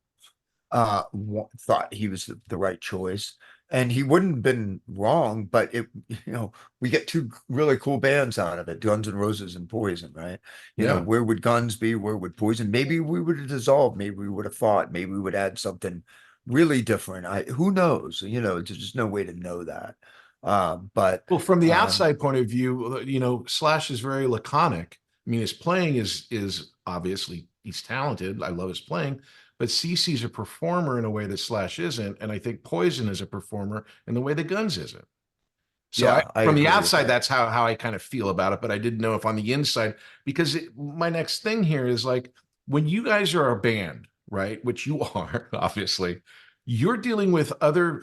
thought he was the right choice, and he wouldn't have been wrong, but we get two really cool bands out of it, Guns N' Roses and Poison, right? Yeah. Where would Guns be? Where would Poison? Maybe we would have dissolved, maybe we would have fought, maybe we would add something really different. Who knows? There's just no way to know that. But Well, from the um, outside point of view, Slash is very laconic. I mean, his playing is obviously he's talented. I love his playing, but CC's a performer in a way that Slash isn't, and I think Poison is a performer in the way that Guns isn't. So yeah, I from the agree with outside, that. that's how I kind of feel about it, but I didn't know if on the inside, because my next thing here is like when you guys are a band, right? Which you are, obviously, you're dealing with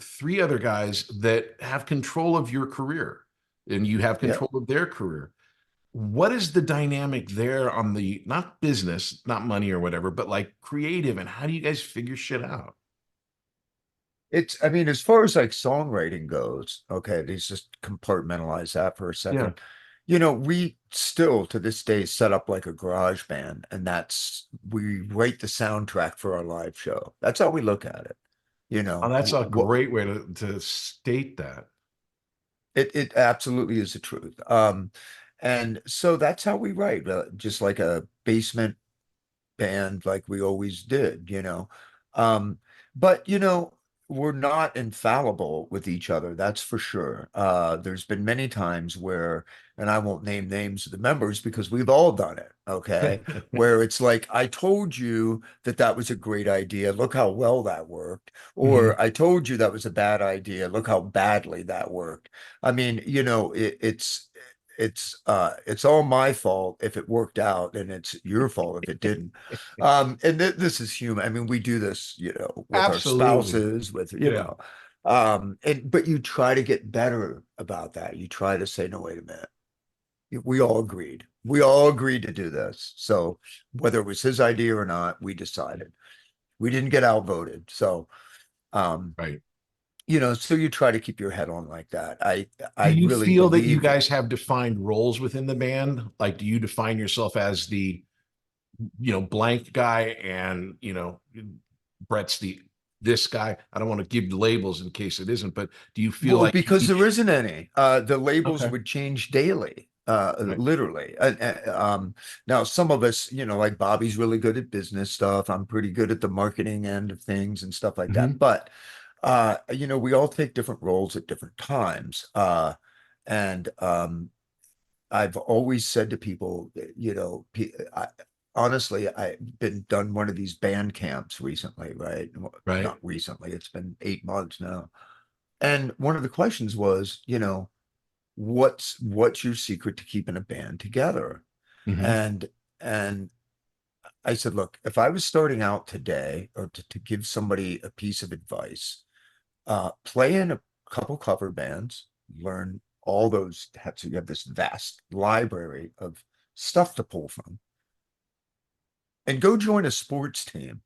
three other guys that have control of your career and you have Yeah. control of their career. What is the dynamic there on the not business, not money or whatever, but like creative, and how do you guys figure shit out? I mean, as far as like songwriting goes, okay, let's just compartmentalize that for a Yeah. second. We still to this day set up like a garage band, and we write the soundtrack for our live show. That's how we look at it. Oh, that's a What great way to state that. it absolutely is the truth. And so that's how we write, just like a basement band, like we always did. Um, but we're not infallible with each other, that's for sure. There's been many times where, and I won't name names of the members because we've all done it, okay? Where it's like, I told you that that was a great idea. Look how well that worked. Mhm. Or I told you that was a bad idea. Look how badly that worked. I mean, it's all my fault if it worked out, and it's your fault if it didn't. And this is human. I mean, we do this, with our Absolutely. spouses, with, Yeah. and but you try to get better about that. You try to say, no, wait a minute. We all agreed. We all agreed to do this. So whether it was his idea or not, we decided. We didn't get outvoted. So um, Right. so you try to keep your head on like that. Do I you really feel that you believe guys have defined roles within the band? Like, do you define yourself as the, blank guy and, Brett's this guy? I don't want to give labels in case it isn't, but do you feel Well, like because there each, isn't any. The labels okay. would change daily, Right. literally. Now, some of us, like Bobby's really good at business stuff. I'm pretty good at the marketing end of things and stuff like that. Mhm. But, we all take different roles at different times. And I've always said to people, honestly, I've been done one of these band camps recently, right? Well, Right. not recently, it's been 8 months now. And one of the questions was, what's your secret to keeping a band together? Mhm. And and I said, look, if I was starting out today, or to give somebody a piece of advice, play in a couple cover bands, learn all those, so you have this vast library of stuff to pull from, and go join a sports team.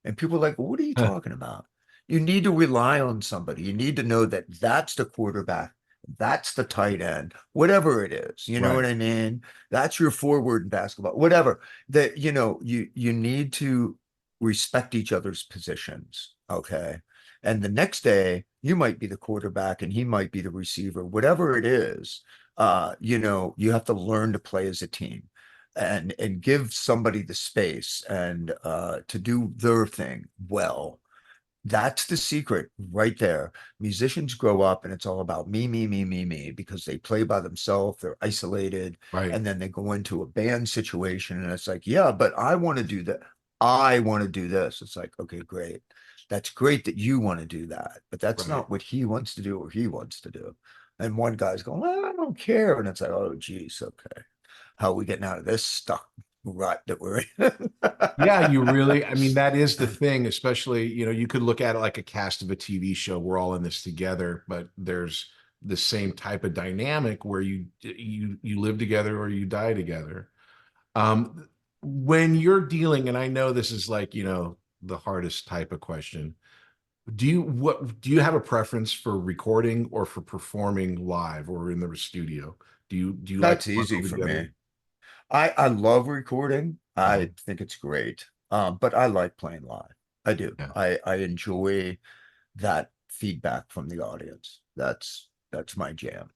And people are like, well, what are you talking about? You need to rely on somebody. You need to know that that's the quarterback, that's the tight end, whatever it is. You know Right. what I mean? That's your forward in basketball, whatever. That you need to respect each other's positions. Okay. And the next day, you might be the quarterback and he might be the receiver, whatever it is. You have to learn to play as a team and give somebody the space and to do their thing well. That's the secret right there. Musicians grow up and it's all about me, me, me, me, me, because they play by themselves, they're isolated, Right. and then they go into a band situation and it's like, yeah, but I want to do that. I want to do this. It's like, okay, great. That's great that you want to do that, but that's Right. not what he wants to do or he wants to do. And one guy's going, well, I don't care. And it's like, oh, geez, okay. How are we getting out of this stuck rut that we're in? Yeah, you really, I mean, that is the thing, especially, you could look at it like a cast of a TV show. We're all in this together, but there's the same type of dynamic where you live together or you die together. When you're dealing, and I know this is like, the hardest type of question. Do you have a preference for recording or for performing live or in the studio? Do you like That's to work easy all for together? me. I love recording. Uh-huh. I think it's great. But I like playing live. I do. Yeah. I enjoy that feedback from the audience. That's my jam.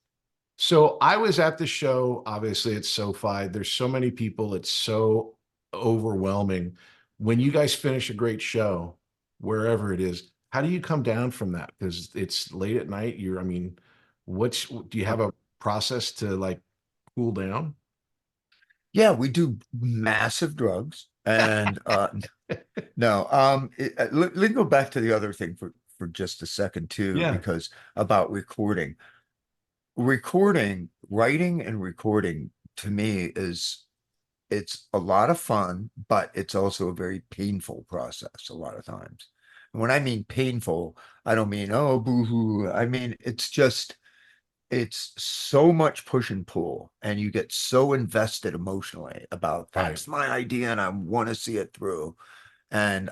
So I was at the show. Obviously, it's SoFi. There's so many people. It's so overwhelming. When you guys finish a great show, wherever it is, how do you come down from that? Because it's late at night. I mean, do you Uh, have a process to like cool down? yeah, we do massive drugs. And no, let me go back to the other thing for just a second too, Yeah. because about recording, writing and recording to me is it's a lot of fun, but it's also a very painful process a lot of times. And when I mean painful, I don't mean, oh, boo-hoo. I mean, it's so much push and pull, and you get so invested emotionally about Right. that's my idea and I want to see it through. And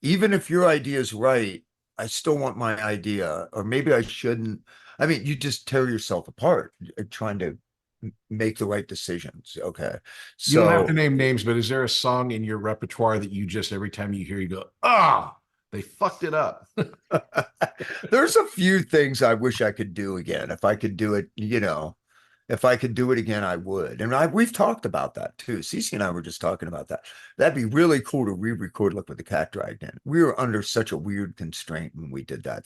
even if your idea is right, I still want my idea, or maybe I shouldn't. I mean, you just tear yourself apart trying to make the right decisions. Okay. You don't have to So name names, but is there a song in your repertoire that you just every time you hear you go, ah, they fucked it up? there's a few things I wish I could do again. If I could do it, If I could do it again, I would. And we've talked about that too. Cece and I were just talking about that. That'd be really cool to re-record Look What the Cat Dragged In. We were under such a weird constraint when we did that.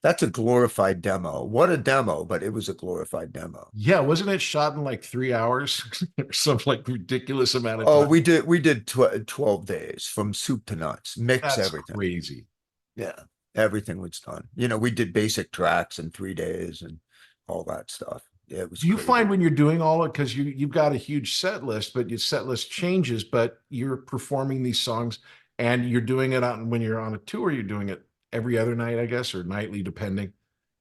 That's a glorified demo. What a demo, but it was a glorified demo. Yeah, wasn't it shot in like 3 hours or some like ridiculous amount of Oh, time? we did 12 days from soup to nuts, mix That's everything. crazy. Yeah, everything was done. We did basic tracks in 3 days and all that stuff. Yeah, it was Do you crazy. find when you're doing all it, because you've got a huge set list, but your set list changes, but you're performing these songs and you're doing it on when you're on a tour, you're doing it every other night, I guess, or nightly, depending.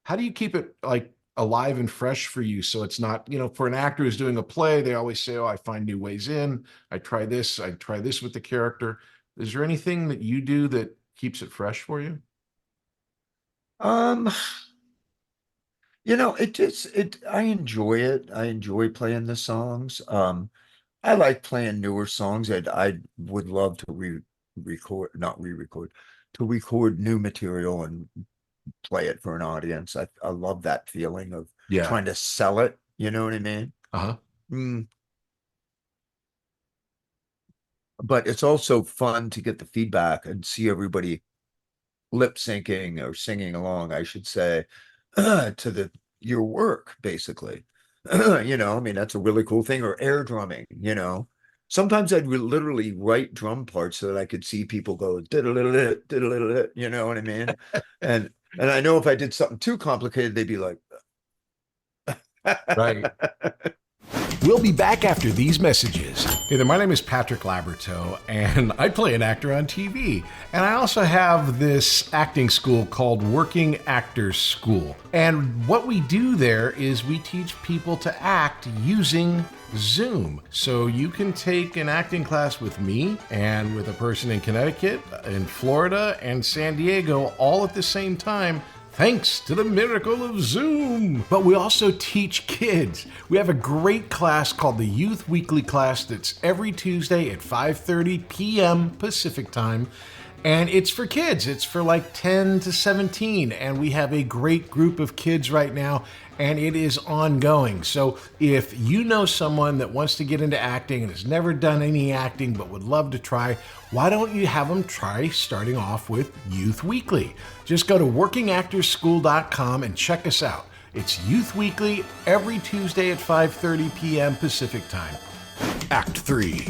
How do you keep it like alive and fresh for you? So it's not, for an actor who's doing a play, they always say, oh, I find new ways in. I try this with the character. Is there anything that you do that keeps it fresh for you? Um, I enjoy it. I enjoy playing the songs. I like playing newer songs that I would love to record, not re-record, to record new material and play it for an audience. I love that feeling of Yeah. trying to sell it. You know what I mean? Uh-huh. Mm, but it's also fun to get the feedback and see everybody lip syncing or singing along, I should say, to your work, basically. I mean, that's a really cool thing. Or air drumming. Sometimes I'd literally write drum parts so that I could see people go diddle-diddle-it, diddle-diddle-it, you know what I mean? And I know if I did something too complicated, they'd be like, Right. We'll be back after these messages. Hey there, my name is Patrick Labyorteaux, and I play an actor on TV. And I also have this acting school called Working Actors School. And what we do there is we teach people to act using Zoom. So you can take an acting class with me and with a person in Connecticut, in Florida, and San Diego all at the same time, thanks to the miracle of Zoom. But we also teach kids. We have a great class called the Youth Weekly class that's every Tuesday at 5:30 p.m. Pacific time. And it's for kids. It's for like 10 to 17. And we have a great group of kids right now, and it is ongoing. So if you know someone that wants to get into acting and has never done any acting but would love to try, why don't you have them try starting off with Youth Weekly? Just go to workingactorsschool.com and check us out. It's Youth Weekly every Tuesday at 5:30 p.m. Pacific time. Act 3,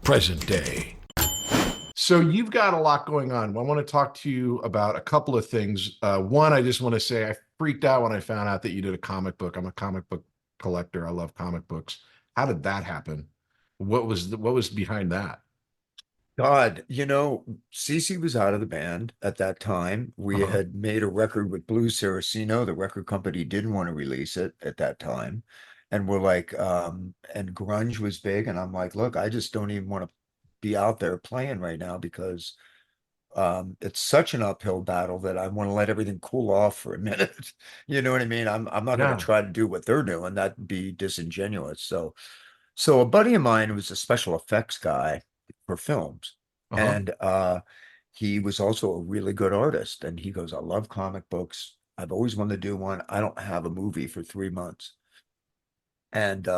present day. So you've got a lot going on. I want to talk to you about a couple of things. One, I just want to say I freaked out when I found out that you did a comic book. I'm a comic book collector. I love comic books. How did that happen? What was behind that? God, Cece was out of the band at that time. We Uh-huh. had made a record with Blue Saraceno. The record company didn't want to release it at that time. And we're like, and grunge was big. And I'm like, look, I just don't even want to be out there playing right now because it's such an uphill battle that I want to let everything cool off for a minute. You know what I mean? I'm not going Yeah. to try to do what they're doing. That'd be disingenuous. So a buddy of mine was a special effects guy for films. Uh-huh. And he was also a really good artist. And he goes, I love comic books. I've always wanted to do one. I don't have a movie for 3 months. And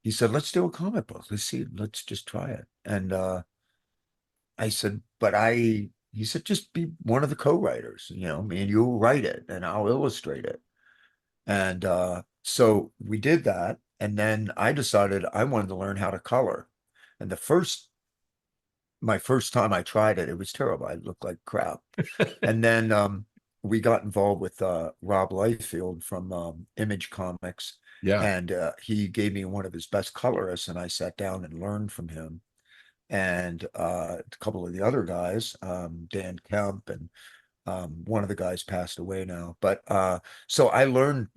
he said, let's do a comic book. Let's see. Let's just try it. And I said, he said, just be one of the co-writers, me and you'll write it and I'll illustrate it. And so we did that. And then I decided I wanted to learn how to color. And my first time I tried it, it was terrible. I looked like crap. And then we got involved with Rob Liefeld from Image Comics. Yeah. And he gave me one of his best colorists, and I sat down and learned from him. And a couple of the other guys, Dan Kemp, and one of the guys passed away now. But so I learned,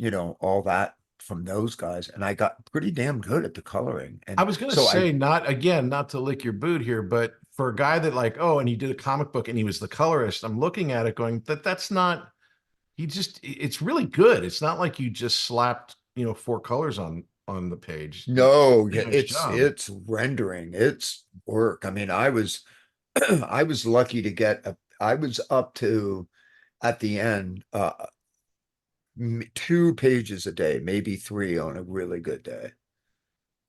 all that from those guys, and I got pretty damn good at the coloring. I And was going to so say, not to lick your boot here, but for a guy that like, oh, and he did a comic book and he was the colorist, I'm looking at it going, that's not, it's really good. It's not like you just slapped, four colors on the page. no, yeah, Nice it's job. it's rendering, it's work. I mean, I was I was lucky to I was up to at the end 2 pages a day, maybe 3 on a really good day.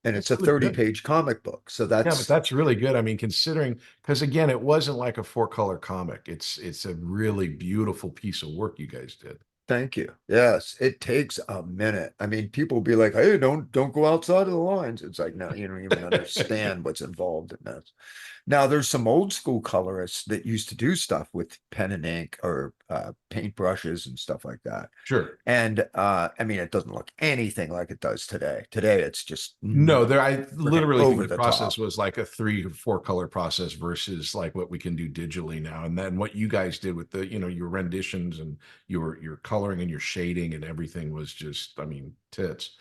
And it's That's a really 30 good. page comic book. So Yeah, but that's, that's really good. I mean, considering, because again, it wasn't like a four color comic. It's a really beautiful piece of work you guys did. thank you. Yes, it takes a minute. I mean, people will be like, "Hey, don't go outside of the lines." It's like, no, you don't even understand what's involved in this. Now, there's some old school colorists that used to do stuff with pen and ink or paint brushes and stuff like that. Sure. And I mean, it doesn't look anything like it does today. Today, it's just No, there, I freaking literally think over the the process top. was like a 3 or 4 color process versus like what we can do digitally now. And then what you guys did with the, your renditions and your coloring and your shading and everything was just, I mean, tits.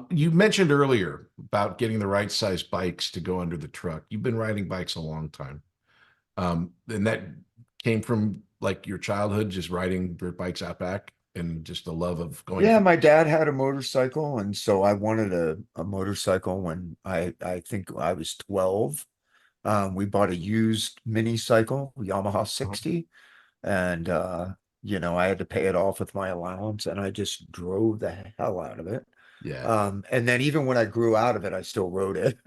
You mentioned earlier about getting the right size bikes to go under the truck. You've been riding bikes a long time. And that came from like your childhood, just riding dirt bikes out back and just the love of going. Yeah, my dad had a motorcycle, and so I wanted a motorcycle when I think I was 12. We bought a used mini cycle, Yamaha Uh-huh. 60, and I had to pay it off with my allowance, and I just drove the hell out of it. Yeah. And then even when I grew out of it, I still rode it.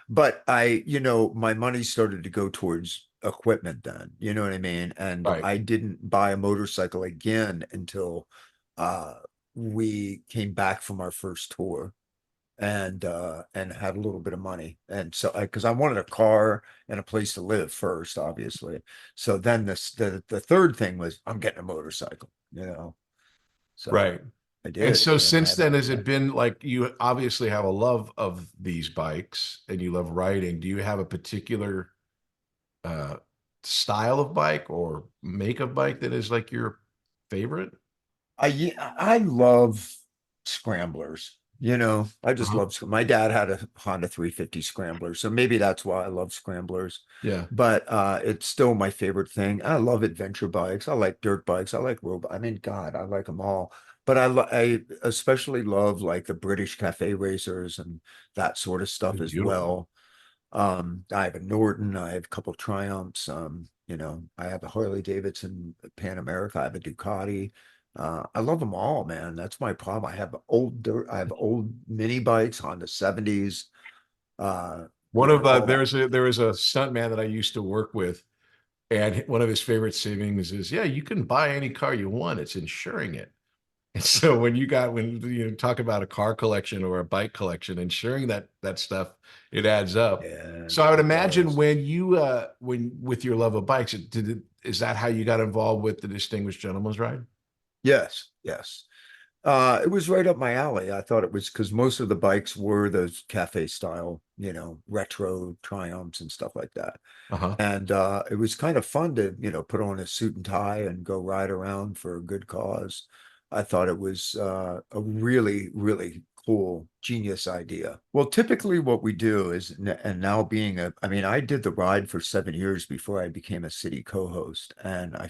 But my money started to go towards equipment then, you know what I mean? And Right. I didn't buy a motorcycle again until uh we came back from our first tour and had a little bit of money. And so because I wanted a car and a place to live first, obviously. So then the third thing was I'm getting a motorcycle, you know. So Right. I And did, so and I since haven't then, looked has back. it been like you obviously have a love of these bikes and you love riding? Do you have a particular uh style of bike or make of bike that is like your favorite? I love scramblers. I just Uh-huh. love my dad had a Honda 350 scrambler, so maybe that's why I love scramblers. Yeah. But it's still my favorite thing. I love adventure bikes. I like dirt bikes. I like robot. I mean, God, I like them all. But I especially love like the British cafe racers and that sort of They're stuff as beautiful. well. I have a Norton, I have a couple Triumphs, I have a Harley Davidson Pan America, I have a Ducati. I love them all, man. That's my problem. I have old mini bikes on the 70s, all that. There was a stunt man that I used to work with, and one of his favorite savings is, yeah, you can buy any car you want. It's insuring it. And so when you talk about a car collection or a bike collection, ensuring that stuff, it adds up. Yeah, So I would it imagine does. when you when with your love of bikes, is that how you got involved with the Distinguished Gentleman's Ride? Yes, yes. It was right up my alley. I thought it was because most of the bikes were those cafe style, retro Triumphs and stuff like that. Uh-huh. And it was kind of fun to, put on a suit and tie and go ride around for a good cause. I thought it was a really, really cool, genius idea. Well, typically what we do is, and now I mean, I did the ride for 7 years before I became a city co-host. And I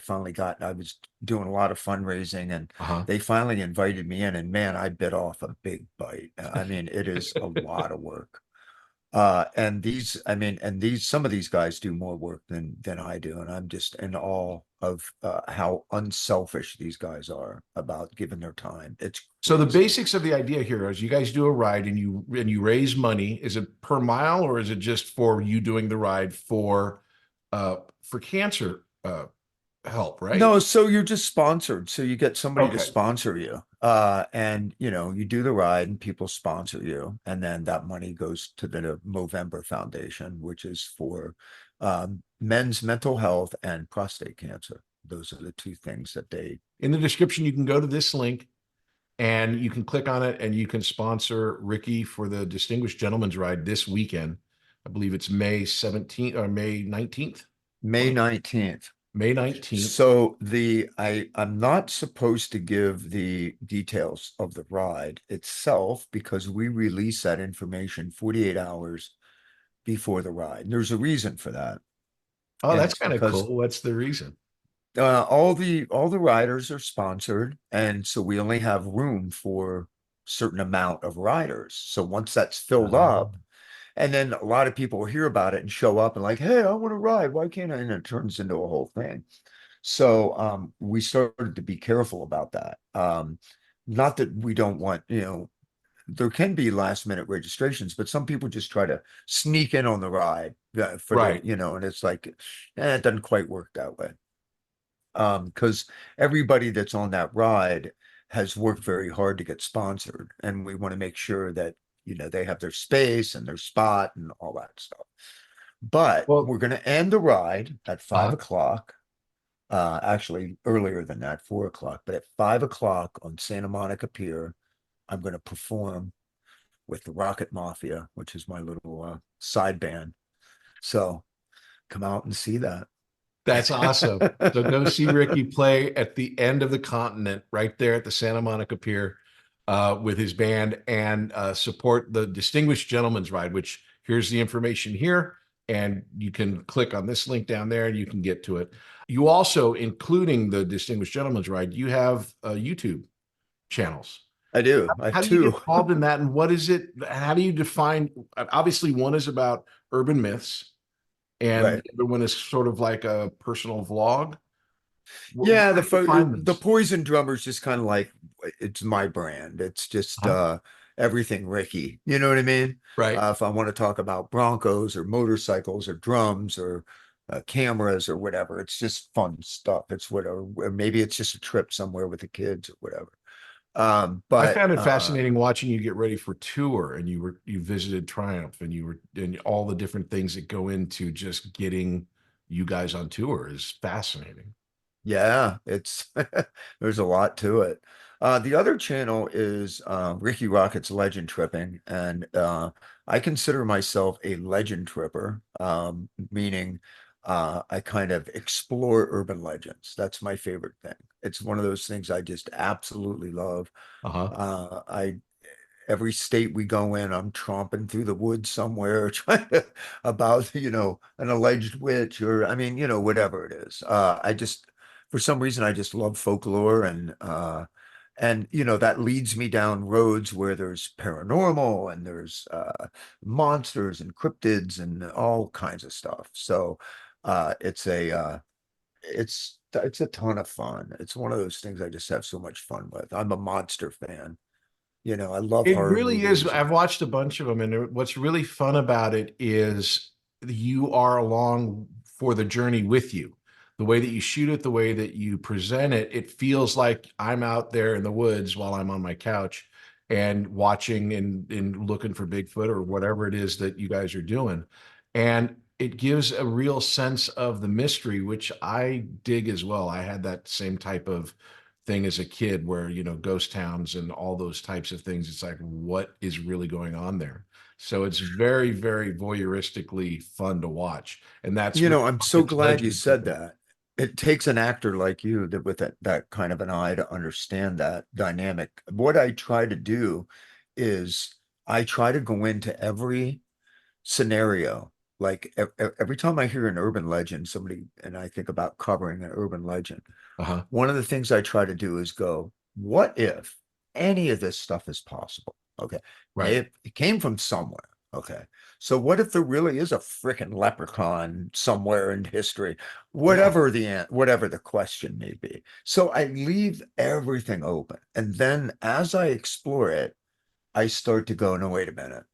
was doing a lot of fundraising and Uh-huh. they finally invited me in. And man, I bit off a big bite. I mean, it is a lot of work. Some of these guys do more work than I do, and I'm just in awe of how unselfish these guys are about giving their time. It's So the crazy. basics of the idea here is you guys do a ride and you raise money. Is it per mile or is it just for you doing the ride for cancer help, right? No, so you're just sponsored. So you get somebody to Okay. sponsor you. And you do the ride and people sponsor you. And then that money goes to the Movember Foundation, which is for men's mental health and prostate cancer. Those are the two things that they In the description, you can go to this link and you can click on it and you can sponsor Ricky for the Distinguished Gentleman's Ride this weekend. I believe it's May 17th or May 19th. May 19th. May 19th. So I'm not supposed to give the details of the ride itself because we release that information 48 hours before the ride. And there's a reason for that. Oh, And that's it's kind of because cool. What's the reason? all the riders are sponsored, and so we only have room for certain amount of riders. So once that's filled up, and then a lot of people will hear about it and show up and like, hey, I want to ride. Why can't I? And it turns into a whole thing. So we started to be careful about that. Not that we don't want, there can be last minute registrations, but some people just try to sneak in on the ride for Right. and it's like, it doesn't quite work that way. Because everybody that's on that ride has worked very hard to get sponsored, and we want to make sure that, they have their space and their spot and all that stuff. But Well, we're going to end the ride at 5 o'clock. Actually earlier than that, 4 o'clock, but at 5 o'clock on Santa Monica Pier, I'm going to perform with the Rocket Mafia, which is my little side band. So come out and see that. that's awesome. So go see Rikki play at the end of the continent, right there at the Santa Monica Pier, with his band, and support the Distinguished Gentleman's Ride, which here's the information here. And you can click on this link down there and you can get to it. You also, including the Distinguished Gentleman's Ride, you have YouTube channels. I do. I have How do you get two. involved in that? And what is it? How do you define? Obviously, one is about urban myths, and Right. the other one is sort of like a personal vlog. Yeah, How do you define the those? Poison drummer's just kind of like, it's my brand. It's just Huh? everything Ricky. You know what I mean? Right. If I want to talk about Broncos or motorcycles or drums or cameras or whatever, it's just fun stuff. It's whatever. Or maybe it's just a trip somewhere with the kids or whatever. I But found it fascinating watching you get ready for tour, and you visited Triumph, and and all the different things that go into just getting you guys on tour is fascinating. yeah, it's there's a lot to it. The other channel is Rikki Rockett's Legend Tripping, and I consider myself a legend tripper, meaning I kind of explore urban legends. That's my favorite thing. It's one of those things I just absolutely love. Uh-huh. I every state we go in, I'm tromping through the woods somewhere trying to about, an alleged witch or I mean, whatever it is. I just for some reason I just love folklore and that leads me down roads where there's paranormal and there's monsters and cryptids and all kinds of stuff. So it's a ton of fun. It's one of those things I just have so much fun with. I'm a monster fan. I love It horror really is. movies. I've watched a bunch of them, and what's really fun about it is you are along for the journey with you. The way that you shoot it, the way that you present it, it feels like I'm out there in the woods while I'm on my couch and watching and looking for Bigfoot or whatever it is that you guys are doing. And it gives a real sense of the mystery, which I dig as well. I had that same type of thing as a kid where, ghost towns and all those types of things. It's like, what is really going on there? So it's very, very voyeuristically fun to watch. And that's really I'm so Rocket's glad you legend said tripping. that. It takes an actor like you that with that kind of an eye to understand that dynamic. What I try to do is I try to go into every scenario. Like every time I hear an urban legend, somebody and I think about covering an urban legend, Uh-huh. one of the things I try to do is go, what if any of this stuff is possible? Okay. Right. It came from somewhere. Okay. So what if there really is a freaking leprechaun somewhere in history? Yeah. Whatever the question may be. So I leave everything open. And then as I explore it, I start to go, no, wait a minute.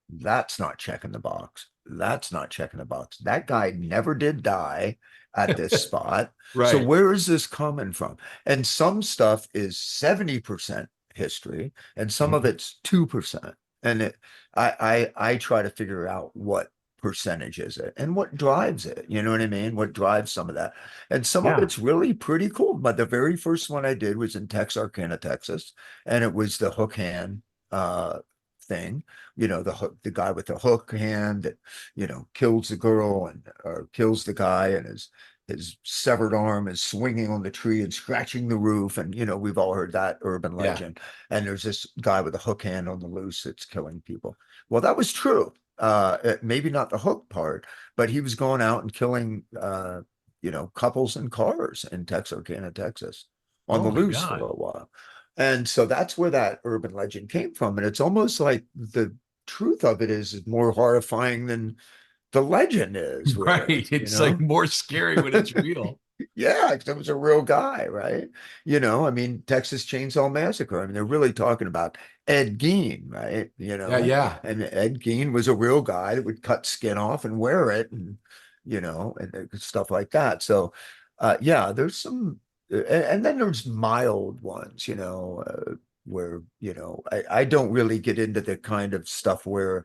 That's not checking the box. That's not checking the box. That guy never did die at this spot. So Right. where is this coming from? And some stuff is 70% history and some of Mhm. it's 2%. And I try to figure out what percentage is it and what drives it. You know what I mean? What drives some of that. And some of Yeah. it's really pretty cool. But the very first one I did was in Texarkana, Texas, and it was the hook hand thing, the guy with the hook hand that kills the girl and or kills the guy, and his severed arm is swinging on the tree and scratching the roof, and we've all heard that urban Yeah. legend. And there's this guy with a hook hand on the loose that's killing people. Well, that was true. Maybe not the hook part, but he was going out and killing couples in cars in Texarkana, Texas, on Oh the my loose for God. a while. And so that's where that urban legend came from. And it's almost like the truth of it is more horrifying than the legend is, Right. really, It's like more scary when it's real. Yeah, it was a real guy, right? I mean, Texas Chainsaw Massacre. I mean, they're really talking about Ed Gein, right? Yeah, yeah. And Ed Gein was a real guy that would cut skin off and wear it, and stuff like that. So, yeah, there's some, and then there's mild ones, where, I don't really get into the kind of stuff where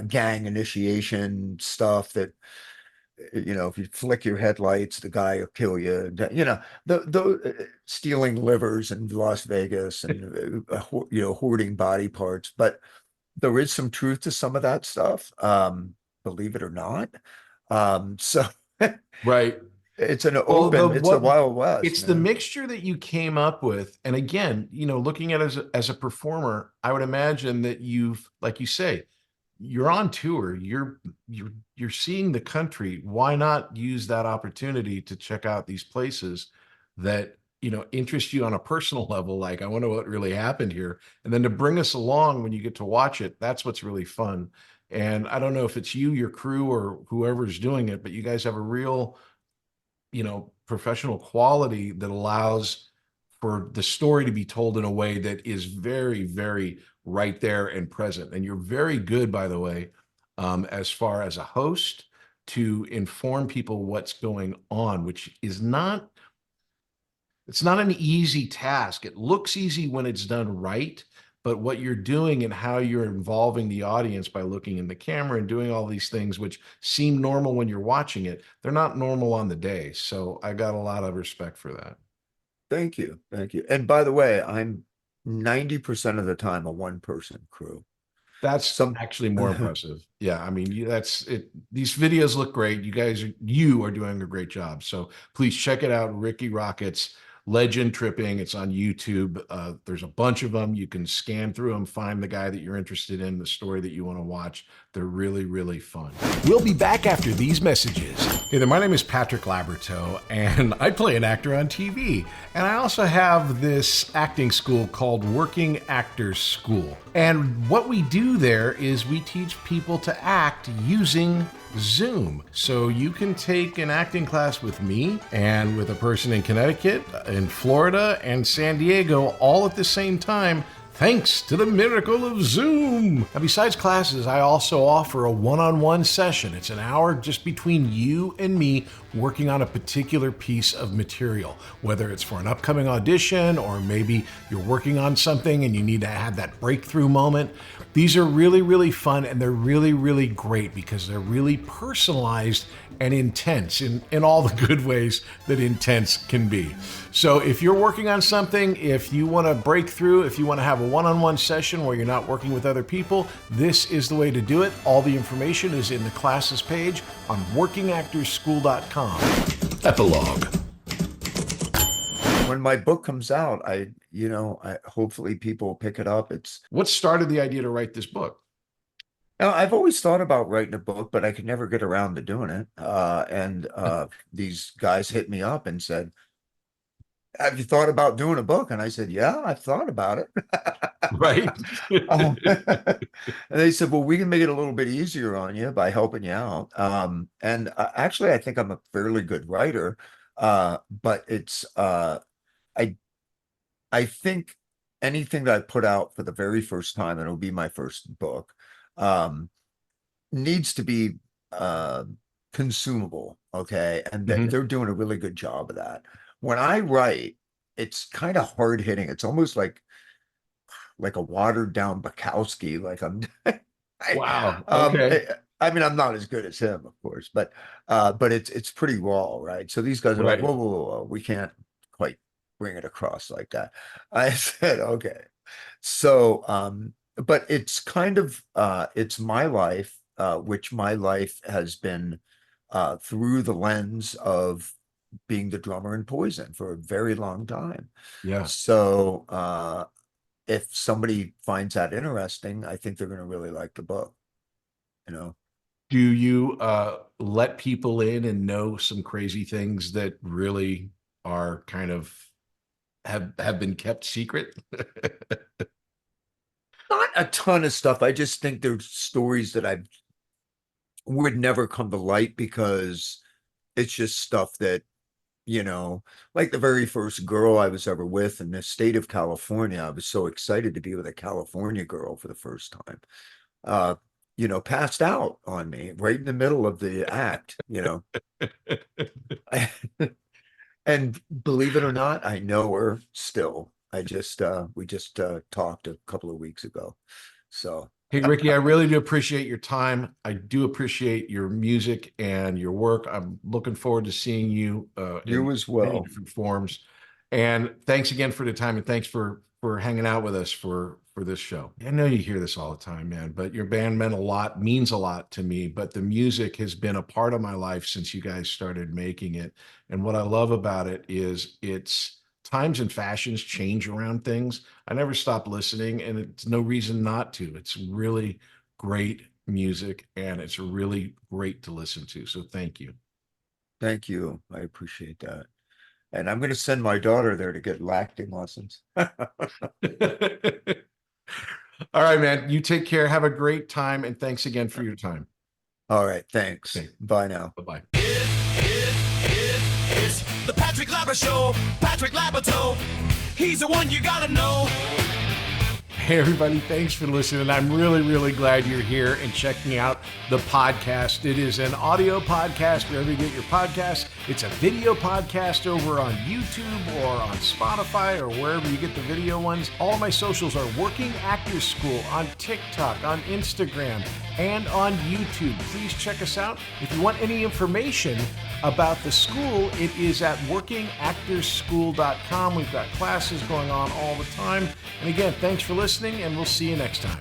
gang initiation stuff that if you flick your headlights, the guy will kill you. The stealing livers in Las Vegas and hoarding body parts. But there is some truth to some of that stuff, believe it or not. So Right. Well, it's a Wild West, it's the man. mixture that you came up with. And again, looking at it as a performer, I would imagine that like you say, you're on tour, you're seeing the country. Why not use that opportunity to check out these places that, interest you on a personal level? Like, I wonder what really happened here. And then to bring us along when you get to watch it, that's what's really fun. And I don't know if it's you, your crew, or whoever's doing it, but you guys have a real professional quality that allows for the story to be told in a way that is very, very right there and present. And you're very good, by the way, as far as a host to inform people what's going on, which is not, it's not an easy task. It looks easy when it's done right, but what you're doing and how you're involving the audience by looking in the camera and doing all these things which seem normal when you're watching it, they're not normal on the day. So I got a lot of respect for that. Thank you. Thank you. And by the way, I'm 90% of the time a one-person crew. That's Some actually more impressive. Yeah, I mean, that's it. These videos look great. You are doing a great job. So please check it out. Rikki Rockett's Legend Tripping. It's on YouTube. There's a bunch of them. You can scan through them, find the guy that you're interested in, the story that you want to watch. They're really, really fun. We'll be back after these messages. Hey there, my name is Patrick Labyorteaux, and I play an actor on TV. And I also have this acting school called Working Actors School. And what we do there is we teach people to act using Zoom. So you can take an acting class with me and with a person in Connecticut, in Florida, and San Diego all at the same time, thanks to the miracle of Zoom. Now, besides classes, I also offer a one-on-one session. It's an hour just between you and me working on a particular piece of material, whether it's for an upcoming audition or maybe you're working on something and you need to have that breakthrough moment. These are really, really fun, and they're really, really great because they're really personalized and intense in all the good ways that intense can be. So if you're working on something, if you want to break through, if you want to have a one-on-one session where you're not working with other people, this is the way to do it. All the information is in the classes page on workingactorsschool.com. Epilogue. When my book comes out, hopefully people will pick it up. What started the idea to write this book? Now, I've always thought about writing a book, but I could never get around to doing it. And these guys hit me up and said, "Have you thought about doing a book?" And I said, "Yeah, I've thought about it." Right. And they said, "Well, we can make it a little bit easier on you by helping you out." And actually, I think I'm a fairly good writer, but I I think anything that I put out for the very first time, and it'll be my first book, um, needs to be consumable, okay? And Mhm. they're doing a really good job of that. When I write, it's kind of hard hitting. It's almost like a watered down Bukowski. Like I'm, Wow. Okay. I mean, I'm not as good as him, of course, but it's pretty raw, right? So these guys are like, Right. whoa, whoa, whoa, whoa, we can't quite bring it across like that. I said, okay. So, but it's kind of it's my life, which my life has been through the lens of being the drummer in Poison for a very long time. Yeah. So if somebody finds that interesting, I think they're going to really like the book, you know. Do you let people in and know some crazy things that really are kind of have been kept secret? Not a ton of stuff. I just think there's stories that I would never come to light because it's just stuff that you know, like the very first girl I was ever with in the state of California. I was so excited to be with a California girl for the first time. Uh, passed out on me right in the middle of the act, And believe it or not, I know her still. We just talked a couple of weeks ago. So Hey, Rikki, I really do appreciate your time. I do appreciate your music and your work. I'm looking forward to seeing you you in as many well. different forms. And thanks again for the time, and thanks for hanging out with us for this show. I know you hear this all the time, man, but your band means a lot to me. But the music has been a part of my life since you guys started making it. And what I love about it is it's times and fashions change around things. I never stop listening, and it's no reason not to. It's really great music, and it's really great to listen to. So thank you. Thank you. I appreciate that. And I'm going to send my daughter there to get acting lessons. All right, man. You take care. Have a great time, and thanks again for your time. All right. Thanks. Okay. Bye now. Bye-bye. It's the Patrick Labyorteaux Show. Patrick Labyorteaux. He's the one you gotta know. Hey, everybody, thanks for listening. I'm really, really glad you're here and checking out the podcast. It is an audio podcast wherever you get your podcasts. It's a video podcast over on YouTube or on Spotify or wherever you get the video ones. All my socials are Working Actors School on TikTok, on Instagram, and on YouTube. Please check us out. If you want any information about the school, it is at workingactorsschool.com. We've got classes going on all the time. And again, thanks for listening, and we'll see you next time.